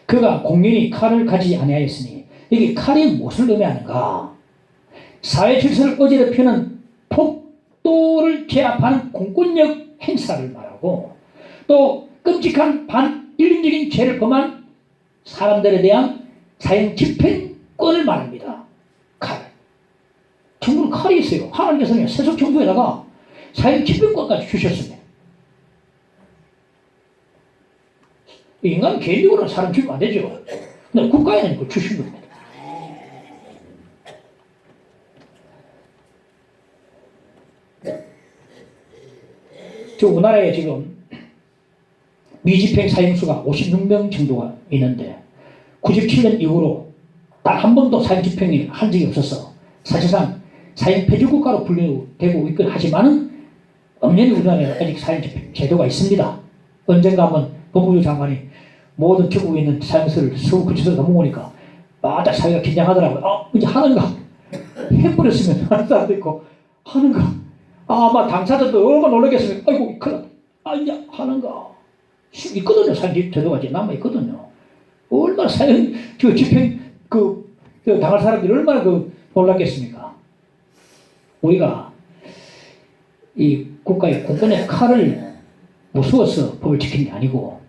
그가 공연히 칼을 가지지 아니하였으니 이게 칼이 무엇을 의미하는가? 사회 질서를 어지럽히는 폭도를 제압하는 공권력 행사를 말하고 또 끔찍한 반인륜적인 죄를 범한 사람들에 대한 사형 집행권을 말합니다. 칼. 정부는 칼이 있어요. 하나님께서는 세속 정부에다가 사형 집행권까지 주셨습니다. 인간은 개인적으로는 사람 죽이면 안 되죠. 근데 국가에는 그걸 주신 겁니다. 우리나라에 지금 미집행 사형수가 56명 정도가 있는데 97년 이후로 단 한 번도 사형 집행을 한 적이 없어서 사실상 사형 폐지 국가로 분류되고 있긴 하지만은 엄연히 우리나라에 아직 사형 집행 제도가 있습니다. 언젠가 한번 법무부 장관이 모든 전국에 있는 사형수를 서울구치소로 넘어오니까 딱 사회가 긴장하더라고요. 이제 하는가? 해버렸으면 하는 사람도 있고 하는가? 아마 당사자도 얼마나 놀라겠으면 아이고 큰일 났다. 이제 하는가? 있거든요. 사형 제도가 이제 남아있거든요. 얼마나 사형 집행 당할 사람들이 얼마나 놀랐겠습니까? 우리가 이 국가의 공권의 칼을 무서워서 법을 지키는 게 아니고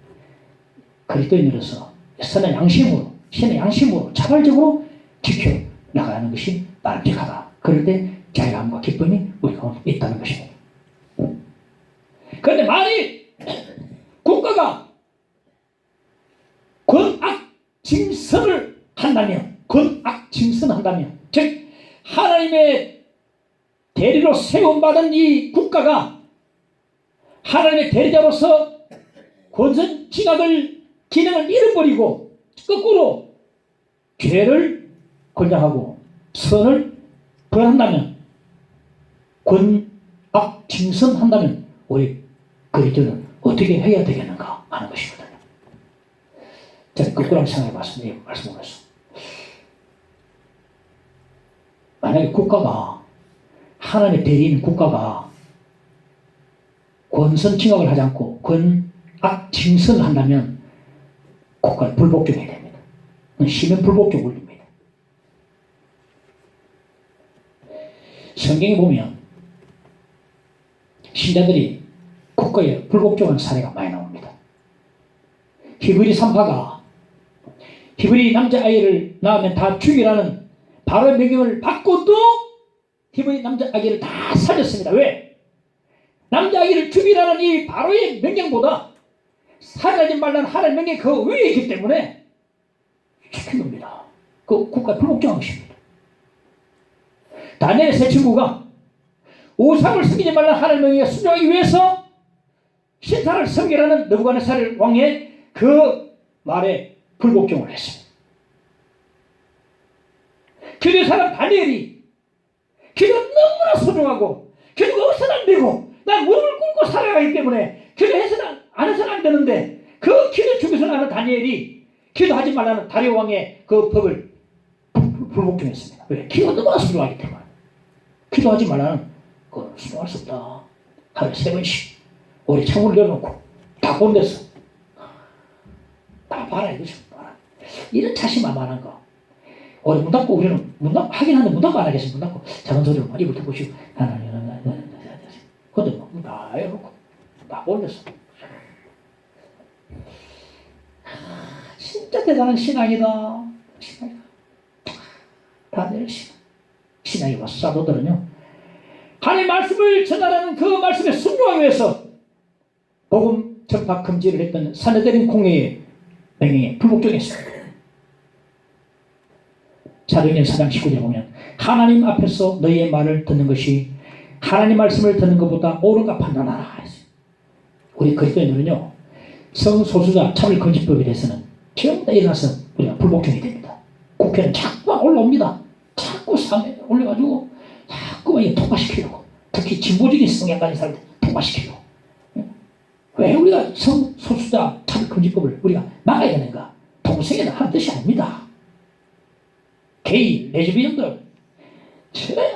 그리스도인으로서 선한 양심으로, 신의 양심으로 자발적으로 지켜나가는 것이 바람직하다. 그럴 때 자유함과 기쁨이 우리 가운데 있다는 것입니다. 그런데 만일 국가가 권악징선을 한다면, 권악징선한다면, 즉 하나님의 대리로 세움받은 이 국가가 하나님의 대리자로서 권선징악을 기능을 잃어버리고 거꾸로 죄를 권장하고 선을 벌한다면, 권악징선한다면 우리 그리스도는 어떻게 해야 되겠는가 하는 것이거든요. 제가 거꾸로 생각해 봤습니다. 이 말씀으로서. 만약에 국가가, 하나님의 대리인 국가가 권선징악을 하지 않고 권악징선을 한다면 국가는 불복종해야 됩니다. 심한 불복종 올립니다. 성경에 보면 신자들이 국가에 불복종한 사례가 많이 나옵니다. 히브리 산파가 히브리 남자아이를 낳으면 다 죽이라는 바로의 명령을 받고도 히브리 남자아이를 다 살렸습니다. 왜? 남자아이를 죽이라는 이 바로의 명령보다 살아나지 말라는 하나님의 명령이 그 위에 있기 때문에 시킨 겁니다. 그 국가에 불복종한 것입니다. 다니엘의 세 친구가 우상을 섬기지 말라는 하나님의 명령에 순종하기 위해서 신사를 섬기라는 느부갓네살 왕의 그 말에 불복종을 했습니다. 기도의 사람 다니엘이 기도가 너무나 소중하고 기도가 없어서는 안 되고 난 무릎을 꿇고 살아가기 때문에 기도해서는 안 해서는 안 되는데 그 기도 중에서 나는 다니엘이 기도하지 말라는 다리오 왕의 그 법을 불복종했습니다. 왜? 기도가 너무나 소중하기 때문에. 기도하지 말라는 그걸 순종할 수 없다. 하루에 3번씩 우리 창문을 열어놓고 다 본데서 다 봐라 이거죠. 이런 자신만만한 거. 우리 문 닫고 우리는 하긴 하는데 문 닫고 안 하겠습니다. 문 닫고 작은 소리로 입을 덮으시고 근데 다 해놓고 다 본데서 진짜 대단한 신앙이다. 신앙이다. 다들 신앙이 와서 사도들은요, 하나님의 말씀을 전하라는 그 말씀에 순종하기 위해서 복음 전파 금지를 했던 사내들인 공회의 명령에 불복종했습니다. 사도행전 4장 19절에 보면 하나님 앞에서 너희의 말을 듣는 것이 하나님 말씀을 듣는 것보다 옳은가 판단하라. 우리 그리스도인들은요, 성소수자 차별금지법에 대해서는 전부 다 일어나서 우리가 불복종이 됩니다. 국회는 자꾸만 올라옵니다. 자꾸 상에 올려가지고 자꾸만 이거 통과시키려고, 특히 진보적인 성향 가진 사람들 통과시키려고. 왜 우리가 성소수자 차별금지법을 우리가 막아야 되는가? 동성애는 하는 뜻이 아닙니다. 게이, 레즈비언들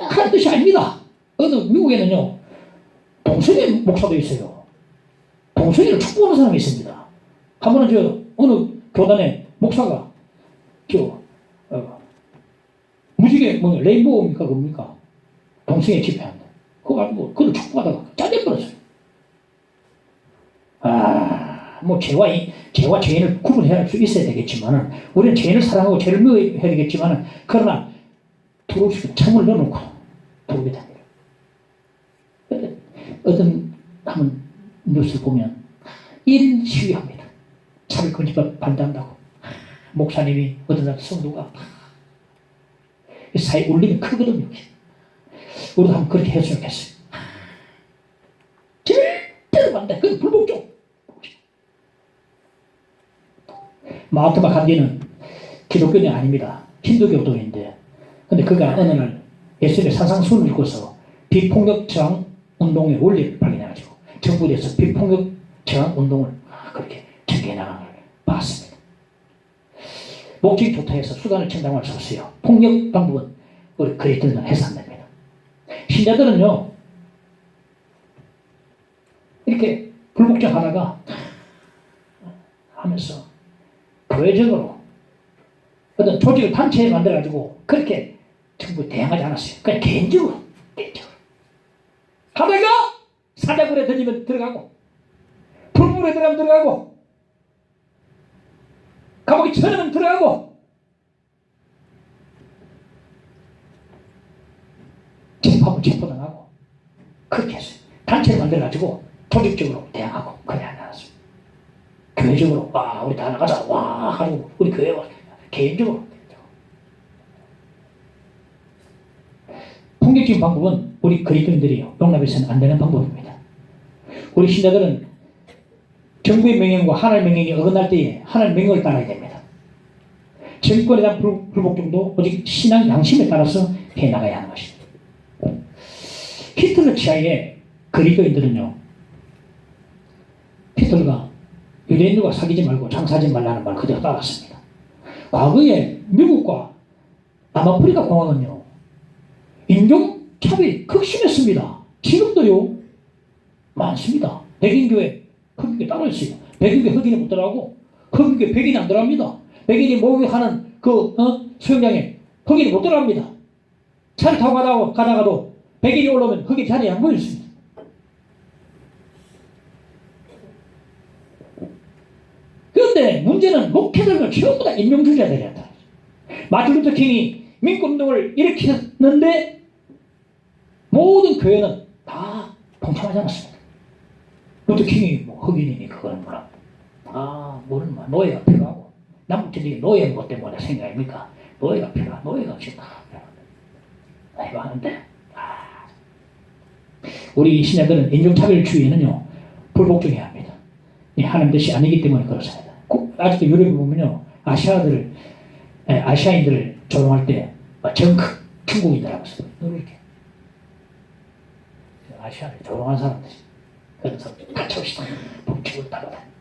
하는 뜻이 아닙니다. 어느 미국에는요, 동성애 목사도 있어요. 동성애를 축복하는 사람이 있습니다. 한 번은 어느 교단의 목사가 무지개 레인보우입니까 뭡니까? 동성애 집회한다. 그거 가지고 그걸 축복하다가 잘려버렸어요. 뭐 죄와 죄인을 구분해야 할 수 있어야 되겠지만은, 우리는 죄인을 사랑하고 죄를 미워해야 되겠지만은, 그러나 들어오시고 창문을 열어놓고 들어오게 됩니다. 어떤 한번 뉴스를 보면 1인 시위합니다. 차별금지법 반대한다고. 목사님이 어떤 성도가 사회 울림이 크거든요. 우리도 한번 그렇게 했으면 좋겠어요. 절대로 반대. 그건 불복종. 마하트마 간디는 기독교인이 아닙니다. 힌두교도인데, 근데 그가 어느 날 예수님의 산상수훈을 읽고서 비폭력 저항 운동의 원리를 발견해가지고 정부에 대해서 비폭력 저항 운동을 그렇게 전개해 나가는 걸 봤습니다. 목적이 좋다 해서 수단을 천당할 수 없어요. 폭력 방법은 우리 그리스도인은 해서 안 됩니다. 신자들은요, 이렇게 불복종 하다가 하면서 교회적으로 어떤 조직을 단체에 만들어가지고 그렇게 정부에 대항하지 않았어요. 그냥 개인적으로 하다가 사자굴에 던지면 들어가고, 불물에 들어가면 들어가고, 감옥에 쳐넣으면 들어가고, 체포하면 체포당하고, 그렇게 했어요. 단체를 만들어가지고 조직적으로 대항하고 그래 안 나왔어요. 교회적으로 우리 다 나가자 하고 우리 교회와 개인적으로. 폭력적인 방법은 우리 그리스도인들이 용납해서는 안 되는 방법입니다. 우리 신자들은 정부의 명령과 하나님의 명령이 어긋날 때에 하나님의 명령을 따라야 됩니다. 정권에 대한 불복종도 오직 신앙 양심에 따라서 해나가야 하는 것입니다. 히틀러 치하의 그리스도인들은요, 히틀러가 유대인들과 사귀지 말고 장사하지 말라는 말 그대로 따랐습니다. 과거에 미국과 남아프리카 공화국은요, 인종차별이 극심했습니다. 지금도요, 많습니다. 백인교회 흑인교회 따로 있어요. 백인교회 흑인이 못 들어가고, 흑인교회 백인이 안 들어갑니다. 백인이 목욕하는 수영장에 흑인이 못 들어갑니다. 차를 타고 가다가도 백인이 올라오면 흑인 자리에 안 보여 있습니다. 그런데 문제는 목회자들은 전부 다 인종주의자들이었다. 마틴 루터 킹이 민권운동을 일으켰는데 모든 교회는 다 동참하지 않았습니다. 루터 킹이 흑인이니 그거는 뭐는 노예가 필요하고, 남북전쟁에 노예 뭐 때문에 생각입니까? 노예가 필요하고, 노예가 없이 다 해봤는데, 우리 신자들은 인종차별주의에는요, 불복종해야 합니다. 하나님 뜻이 아니기 때문에 그렇습니다. 아직도 유럽에 보면요, 아시아인들을 조롱할 때 정크 중국인들하고 있어요. 이렇게 아시아를 조롱한 사람들이, 그런 사람들이 가차없이 법칙을 따라다니.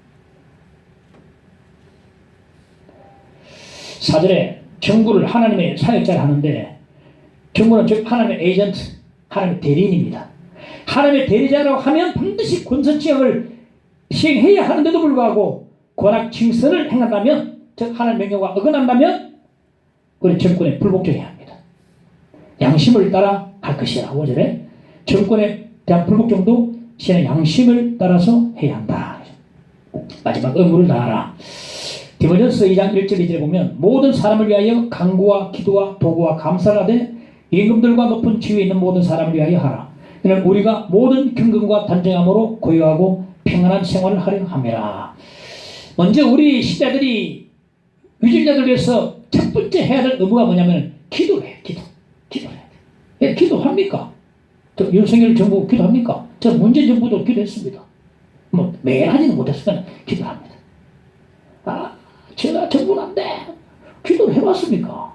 4절에 정부를 하나님의 사역자를 하는데 정부는 즉 하나님의 에이전트, 하나님의 대리인입니다. 하나님의 대리자라고 하면 반드시 권선징악을 시행해야 하는데도 불구하고 권악징선을 행한다면, 즉 하나님의 명령과 어긋난다면 우리 정권에 불복종해야 합니다. 양심을 따라 할 것이라. 5절에 정권에 대한 불복종도 신의 양심을 따라서 해야 한다. 마지막 의무를 다하라. 디모데전서 2장 1절 2절에 보면 모든 사람을 위하여 간구와 기도와 도구와 감사를 하되 임금들과 높은 지위에 있는 모든 사람을 위하여 하라. 이는 우리가 모든 경건과 단정함으로 고요하고 평안한 생활을 하려 함이라. 먼저 우리 신자들이 위증자들 위해서 첫 번째 해야 될 의무가 뭐냐면 기도를 해요. 기도를 해야 돼요. 기도합니까? 저 윤석열 정부 기도합니까? 저 문재인 정부도 기도했습니다. 뭐 매일 하지는 못했으면 기도합니다. 제가 정부는 안 돼. 기도를 해봤습니까?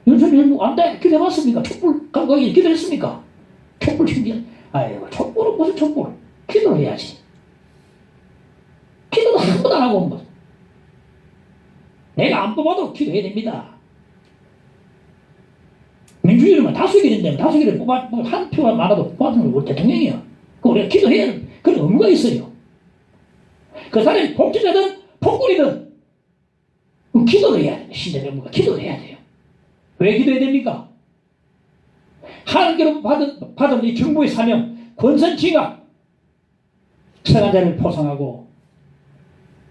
윤석열 정부 안 돼. 기도해봤습니까? 촛불 거기 기도했습니까? 촛불 신기한. 아이고 촛불은 무슨 촛불? 기도를 해야지. 기도도 한 번도 안 하고 온 것. 내가 안 뽑아도 기도해야 됩니다. 민주주의는 다수결인데 다수결을 뽑아 한 표가 많아도 뽑아주는 게 우리 대통령이에요. 우리가 기도해야 하는 그런 의무가 있어요. 그 사람이 복지자든 폭군이든 기도를 해야 돼요. 신자 정부가 기도를 해야 돼요. 왜 기도해야 됩니까? 하나님께로 받은 이 정부의 사명, 권선징악, 선한 자를 포상하고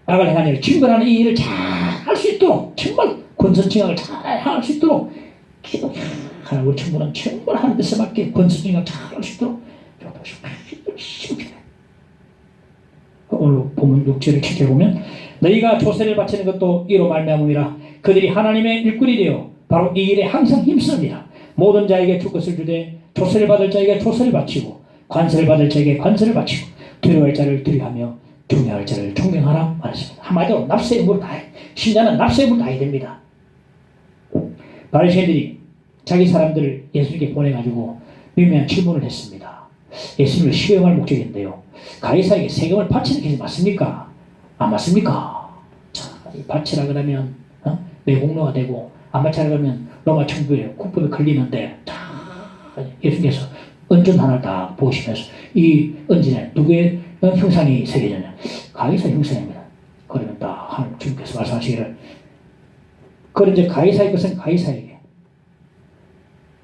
악을 행한 자를 징벌하는 이 일을 잘 할 수 있도록, 정말 권선징악을 잘 할 수 있도록 기도하는 우리 정부는 정말 하는 데서 맞게 권선징악 잘 할 수 있도록 열심히 기도해. 오늘 본문 6절을 지켜보면 너희가 조세를 바치는 것도 이로 말미암음이라. 그들이 하나님의 일꾼이 되어 바로 이 일에 항상 힘쓰느니라. 모든 자에게 줄 것을 주되 조세를 받을 자에게 조세를 바치고 관세를 받을 자에게 관세를 바치고 두려워할 자를 두려워하며 경외할 자를 존경하라 말했습니다. 한마디로 납세 의무를 다해. 신자는 납세 의무를 다해야 됩니다. 바리새인들이 자기 사람들을 예수님께 보내가지고 미묘한 질문을 했습니다. 예수님을 시험할 목적인데요. 가이사에게 세금을 바치는 게 맞습니까? 안 맞습니까? 자, 바치라 그러면 외국노가 되고 안 바치라 그러면 로마 정부에 국법에 걸리는데 자, 예수님께서 은전 하나를 다 보시면서 이 은전에 누구의 형상이 새겨졌냐? 가이사 형상입니다. 그러면 다 하나님 주님께서 말씀하시기를 그런 이제 가이사의 것은 가이사에게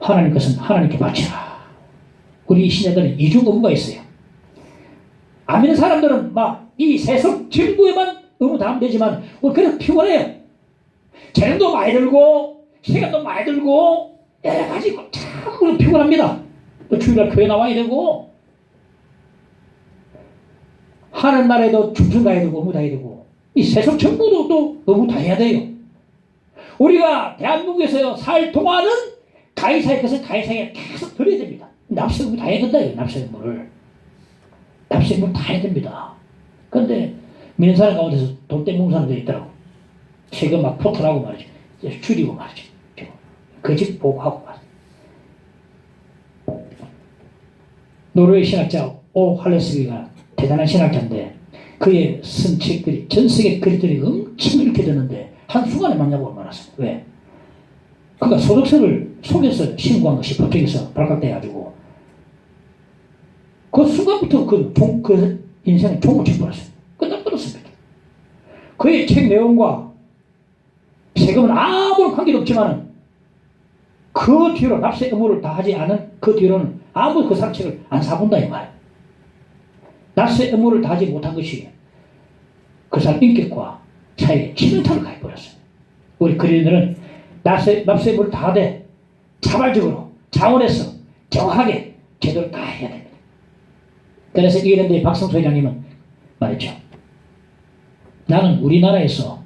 하나님 것은 하나님께 바치라. 우리 신자들은 이중 의무가 있어요. 안 믿는 사람들은 막 이 세속 정부에만 의무 다하면 되지만 그래서 피곤해요. 재능도 많이 들고 시간도 많이 들고 여러 가지 참 피곤합니다. 또 주일날 교회 나와야 되고 하는 날에도 중순 가야 되고 의무 다해야 되고 이 세속 정부도 또 의무 다해야 돼요. 우리가 대한민국에서 살 동안은 가이사의 것은 가이사에게 계속 드려야 됩니다. 납세 의무 다해야 된다. 납세 의무를 다 해야 됩니다. 그런데 믿는 사람 가운데서 돈 떼먹는 사람들이 있더라고. 세금 막 포털하고 말이죠. 줄이고 말이죠. 거짓 보고하고 말이죠. 노르웨이 신학자 오 할레스비가 대단한 신학자인데 그의 쓴 책들이 전 세계 글들이 엄청 읽혀졌는데 한순간에 망냐고 말았어요. 왜? 그가 소득세를 속여서 신고한 것이 법정에서 발각돼가지고 그 순간부터 그 인생은 종을 쳐버렸어요. 끝나버렸습니다. 그의 책 내용과 세금은 아무런 관계도 없지만 그 뒤로 납세 의무를 다하지 않은 그 뒤로는 아무 그 사람 책을 안 사본다 이 말이에요. 납세 의무를 다하지 못한 것이 그 사람 인격과 사회에 치명타를 가해버렸어요. 우리 그리스도인들은 납세 의무를 다하되 자발적으로 자원해서 정확하게 제대로 다 해야 됩니다. 그래서 이런데 박성수 회장님은 말했죠. 나는 우리나라에서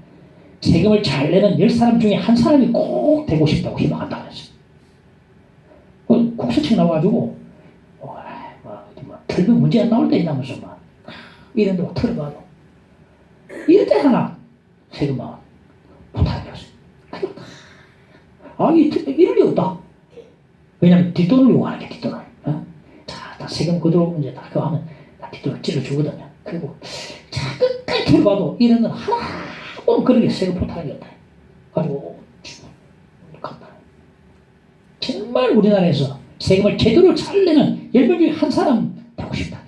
세금을 잘 내는 10사람 중에 한 사람이 꼭 되고 싶다고 희망한다고 했어요. 국세청 나와가지고 털면 문제 안 나올 때 있나면서 막 이런 데막 털어봐도 이럴 때 하나 세금만 못하게 했어요. 이럴 리 없다. 왜냐면 뒷돈을 요구하는 게 뒷돈을. 다 세금 그대로 이제 다 그거 하면 다 뒷돈을 찔러주거든요. 그리고 자 끝까지 털어봐도 이런 건 하나도 그런 게 세금 못하는 게 없다. 가지고 정말 우리나라에서 세금을 제대로 잘 내는 10명 중에 한 사람 되고 싶다.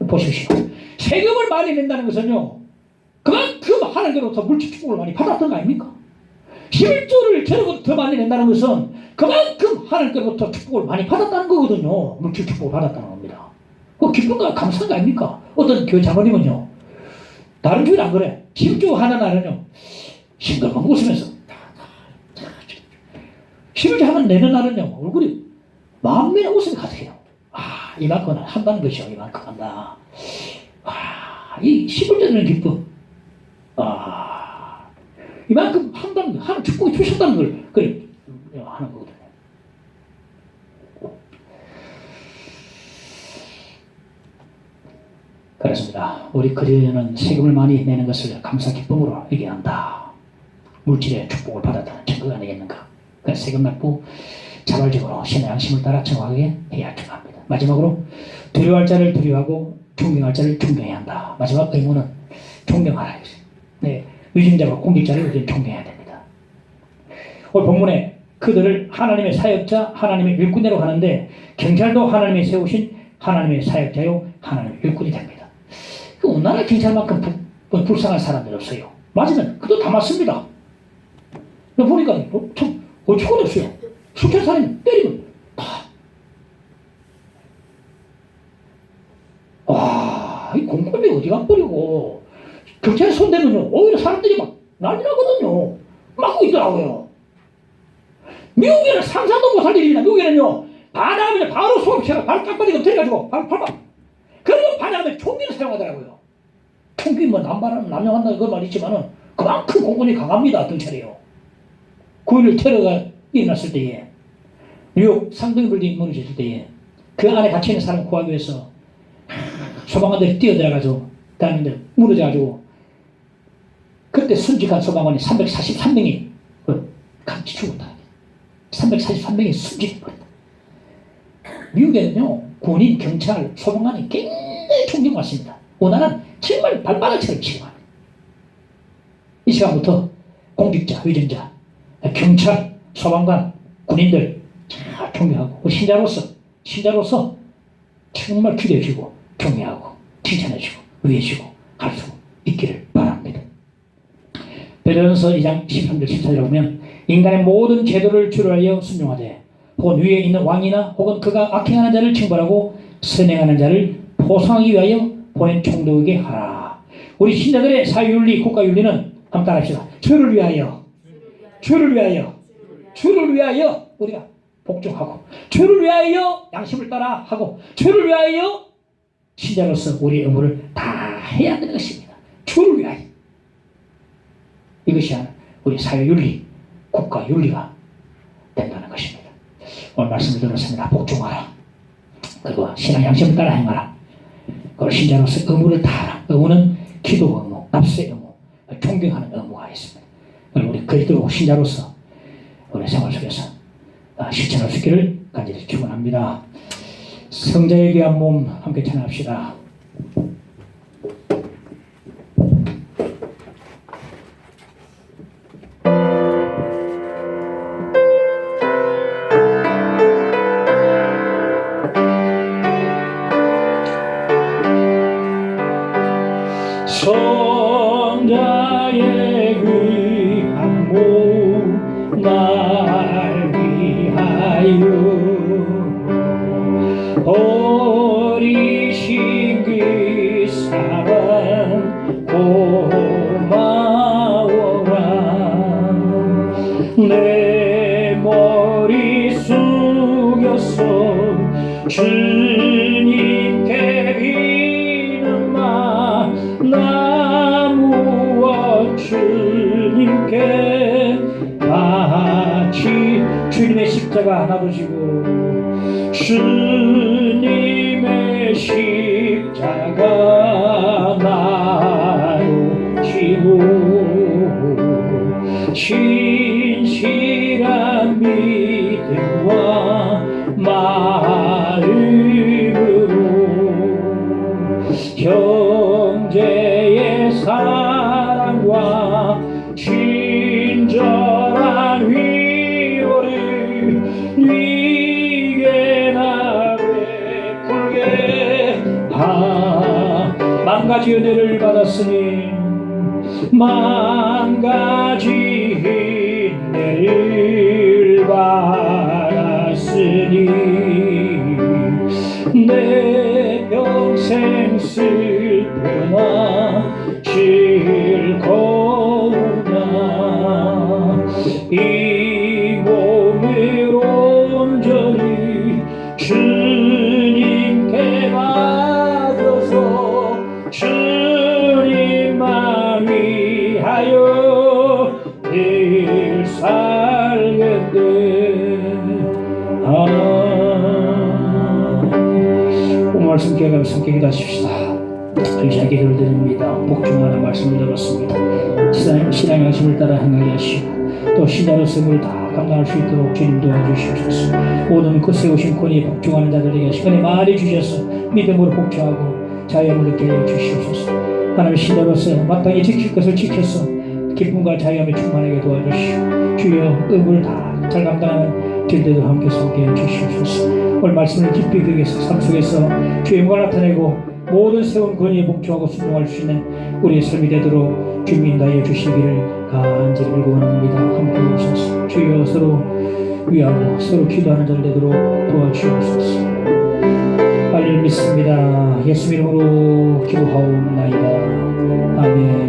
보십시오. 세금을 많이 낸다는 것은요, 그만큼 하나님께로부터 물질 축복을 많이 받았던 거 아닙니까? 11조를 저러고 더 많이 낸다는 것은 그만큼 하나님께로부터 축복을 많이 받았다는 거거든요. 물질 축복을 받았다는 겁니다. 그 기쁨과 감사한 거 아닙니까? 어떤 교회 장로님은요, 다른 교회는 안 그래. 10조 하는 날은요, 싱글벙글 웃으면서 11조 하나 내는 날은요, 얼굴이 만면에 웃음이 가득해요. 아, 이만큼 한다는 것이요. 이만큼 한다. 와, 이 11조 내는 기쁨. 아, 이만큼 한다는 거, 하나님 축복이 주셨다는 걸, 그래, 하는 거거든요. 그렇습니다. 우리 그리스도인은 세금을 많이 내는 것을 감사 기쁨으로 얘기한다. 물질의 축복을 받았다는 증거가 아니겠는가. 그래서 세금 납부 자발적으로 신의 양심을 따라 정확하게 해야 중요합니다. 마지막으로 두려워할 자를 두려워하고 존경할 자를 존경해야 한다. 마지막 의무는 존경하라. 네, 위증자와 공직자를 우리는 존경해야 됩니다. 오늘 본문에 그들을 하나님의 사역자, 하나님의 일꾼이라고 하는데 경찰도 하나님이 세우신 하나님의 사역자요, 하나님의 일꾼이 됩니다. 어느 나라 경찰만큼 불쌍한 사람들 없어요. 맞으면 그도 다 맞습니다. 보니까 참 어처구니 없어요. 숙회 사람이 때리면 다. 와, 이 공권력이 어디 가버리고 경찰에 손대면요, 오히려 사람들이 막 난리 나거든요. 막고 있더라고요. 미국에는 상상도 못할 일입니다. 미국에는요, 반항하면 바로 소음체가 발 짝발이 엎드려가지고 바로 팔박. 그리고 반항하면 총기를 사용하더라고요. 총기 뭐 남용한다 그 말 있지만은 그만큼 공권이 강합니다. 경찰이요. 9.11 테러가 일어났을 때에, 뉴욕 상등 빌딩 무너졌을 때에 그 안에 갇혀있는 사람 구하기 위해서 소방관들이 뛰어들어가지고 대한민국 무너져가지고 그때 순직한 소방관이 343명이 같이 죽었다. 343명이 순직했다. 미국에는요, 군인, 경찰, 소방관이 굉장히 존경받습니다. 오늘은 정말 발바닥처럼 치료합니다. 이 시간부터 공직자, 위정자, 경찰, 소방관, 군인들 잘 존경하고, 신자로서 정말 기대해주고, 존경하고, 칭찬해주고, 위해주고 할 수 있기를 바랍니다. 베드로전서 2장 13절 14절에 보면 인간의 모든 제도를 주로 하여 순종하되 혹은 위에 있는 왕이나 혹은 그가 악행하는 자를 징벌하고 선행하는 자를 보상하기 위하여 보낸 총독에게 하라. 우리 신자들의 사회윤리, 국가윤리는 한번 따라합시다. 주를 위하여 우리가 복종하고, 주를 위하여 양심을 따라 하고, 주를 위하여 신자로서 우리의 의무를 다 해야 되는 것입니다. 주를 위하여. 이것이 우리 사회윤리, 국가윤리가 된다는 것입니다. 오늘 말씀을 들었습니다. 복종하라. 그리고 신앙 양심을 따라 행하라. 그리고 신자로서 의무를 다하라. 의무는 기도 의무, 납세 의무, 존경하는 의무가 있습니다. 그리고 우리 그리스도 신자로서 우리 생활 속에서 실천할 수 있기를 간절히 축원합니다. 성자에 귀한 몸 함께 찬양합시다. 성자의 귀한 몸 날 위하여 버리신 그 사랑 고마워라. 내 머리 숙여서 주님께 비는마 나 무엇 주님께 같이 주님의 십자가 나누시고 주님의 십자가 나누시고 진실한 믿음과 마음으로 형제의 사랑과 친절한 위로를 가지 은혜를 받았으니 만 가지 은혜를 받았으니 내 평생 슬프나 싫거나 이 몸을 온전히 주님께 받아서 주님만 위하여 늘 살겠네. 오늘 말씀 기억하면서 함께 기도하십시다. 주시의 기도를 드립니다. 복종하는 말씀을 들었습니다. 신앙의 양심을 따라 행하게 하시고 또 신자로서 을 다 감당할 수 있도록 주님 도와주시옵소서. 모든 그 세우신 권위에 복종하는 자들에게 시간에 많이 주셔서 믿음으로 복종하고 자유함을 느끼게 해 주시옵소서. 하나님 신자로서 마땅히 지킬 것을 지켜서 기쁨과 자유함에 충만하게 도와주시오. 주여 의무를 다 잘 감당하는 저희들도 함께 서게 해 주시옵소서. 오늘 말씀을 깊이 배겨서 삶 속에서 주의 영광을 나타내고 모든 세운 권위에 복종하고 순종할 수 있는 우리의 삶이 되도록 주님 인도하여 주시기를 간절히 원합니다. 함께 오셔서 주여 서로 위하고 서로 기도하는 자들 되도록 도와주옵소서. 빨리 믿습니다. 예수 이름으로 기도하옵나이다. 아멘.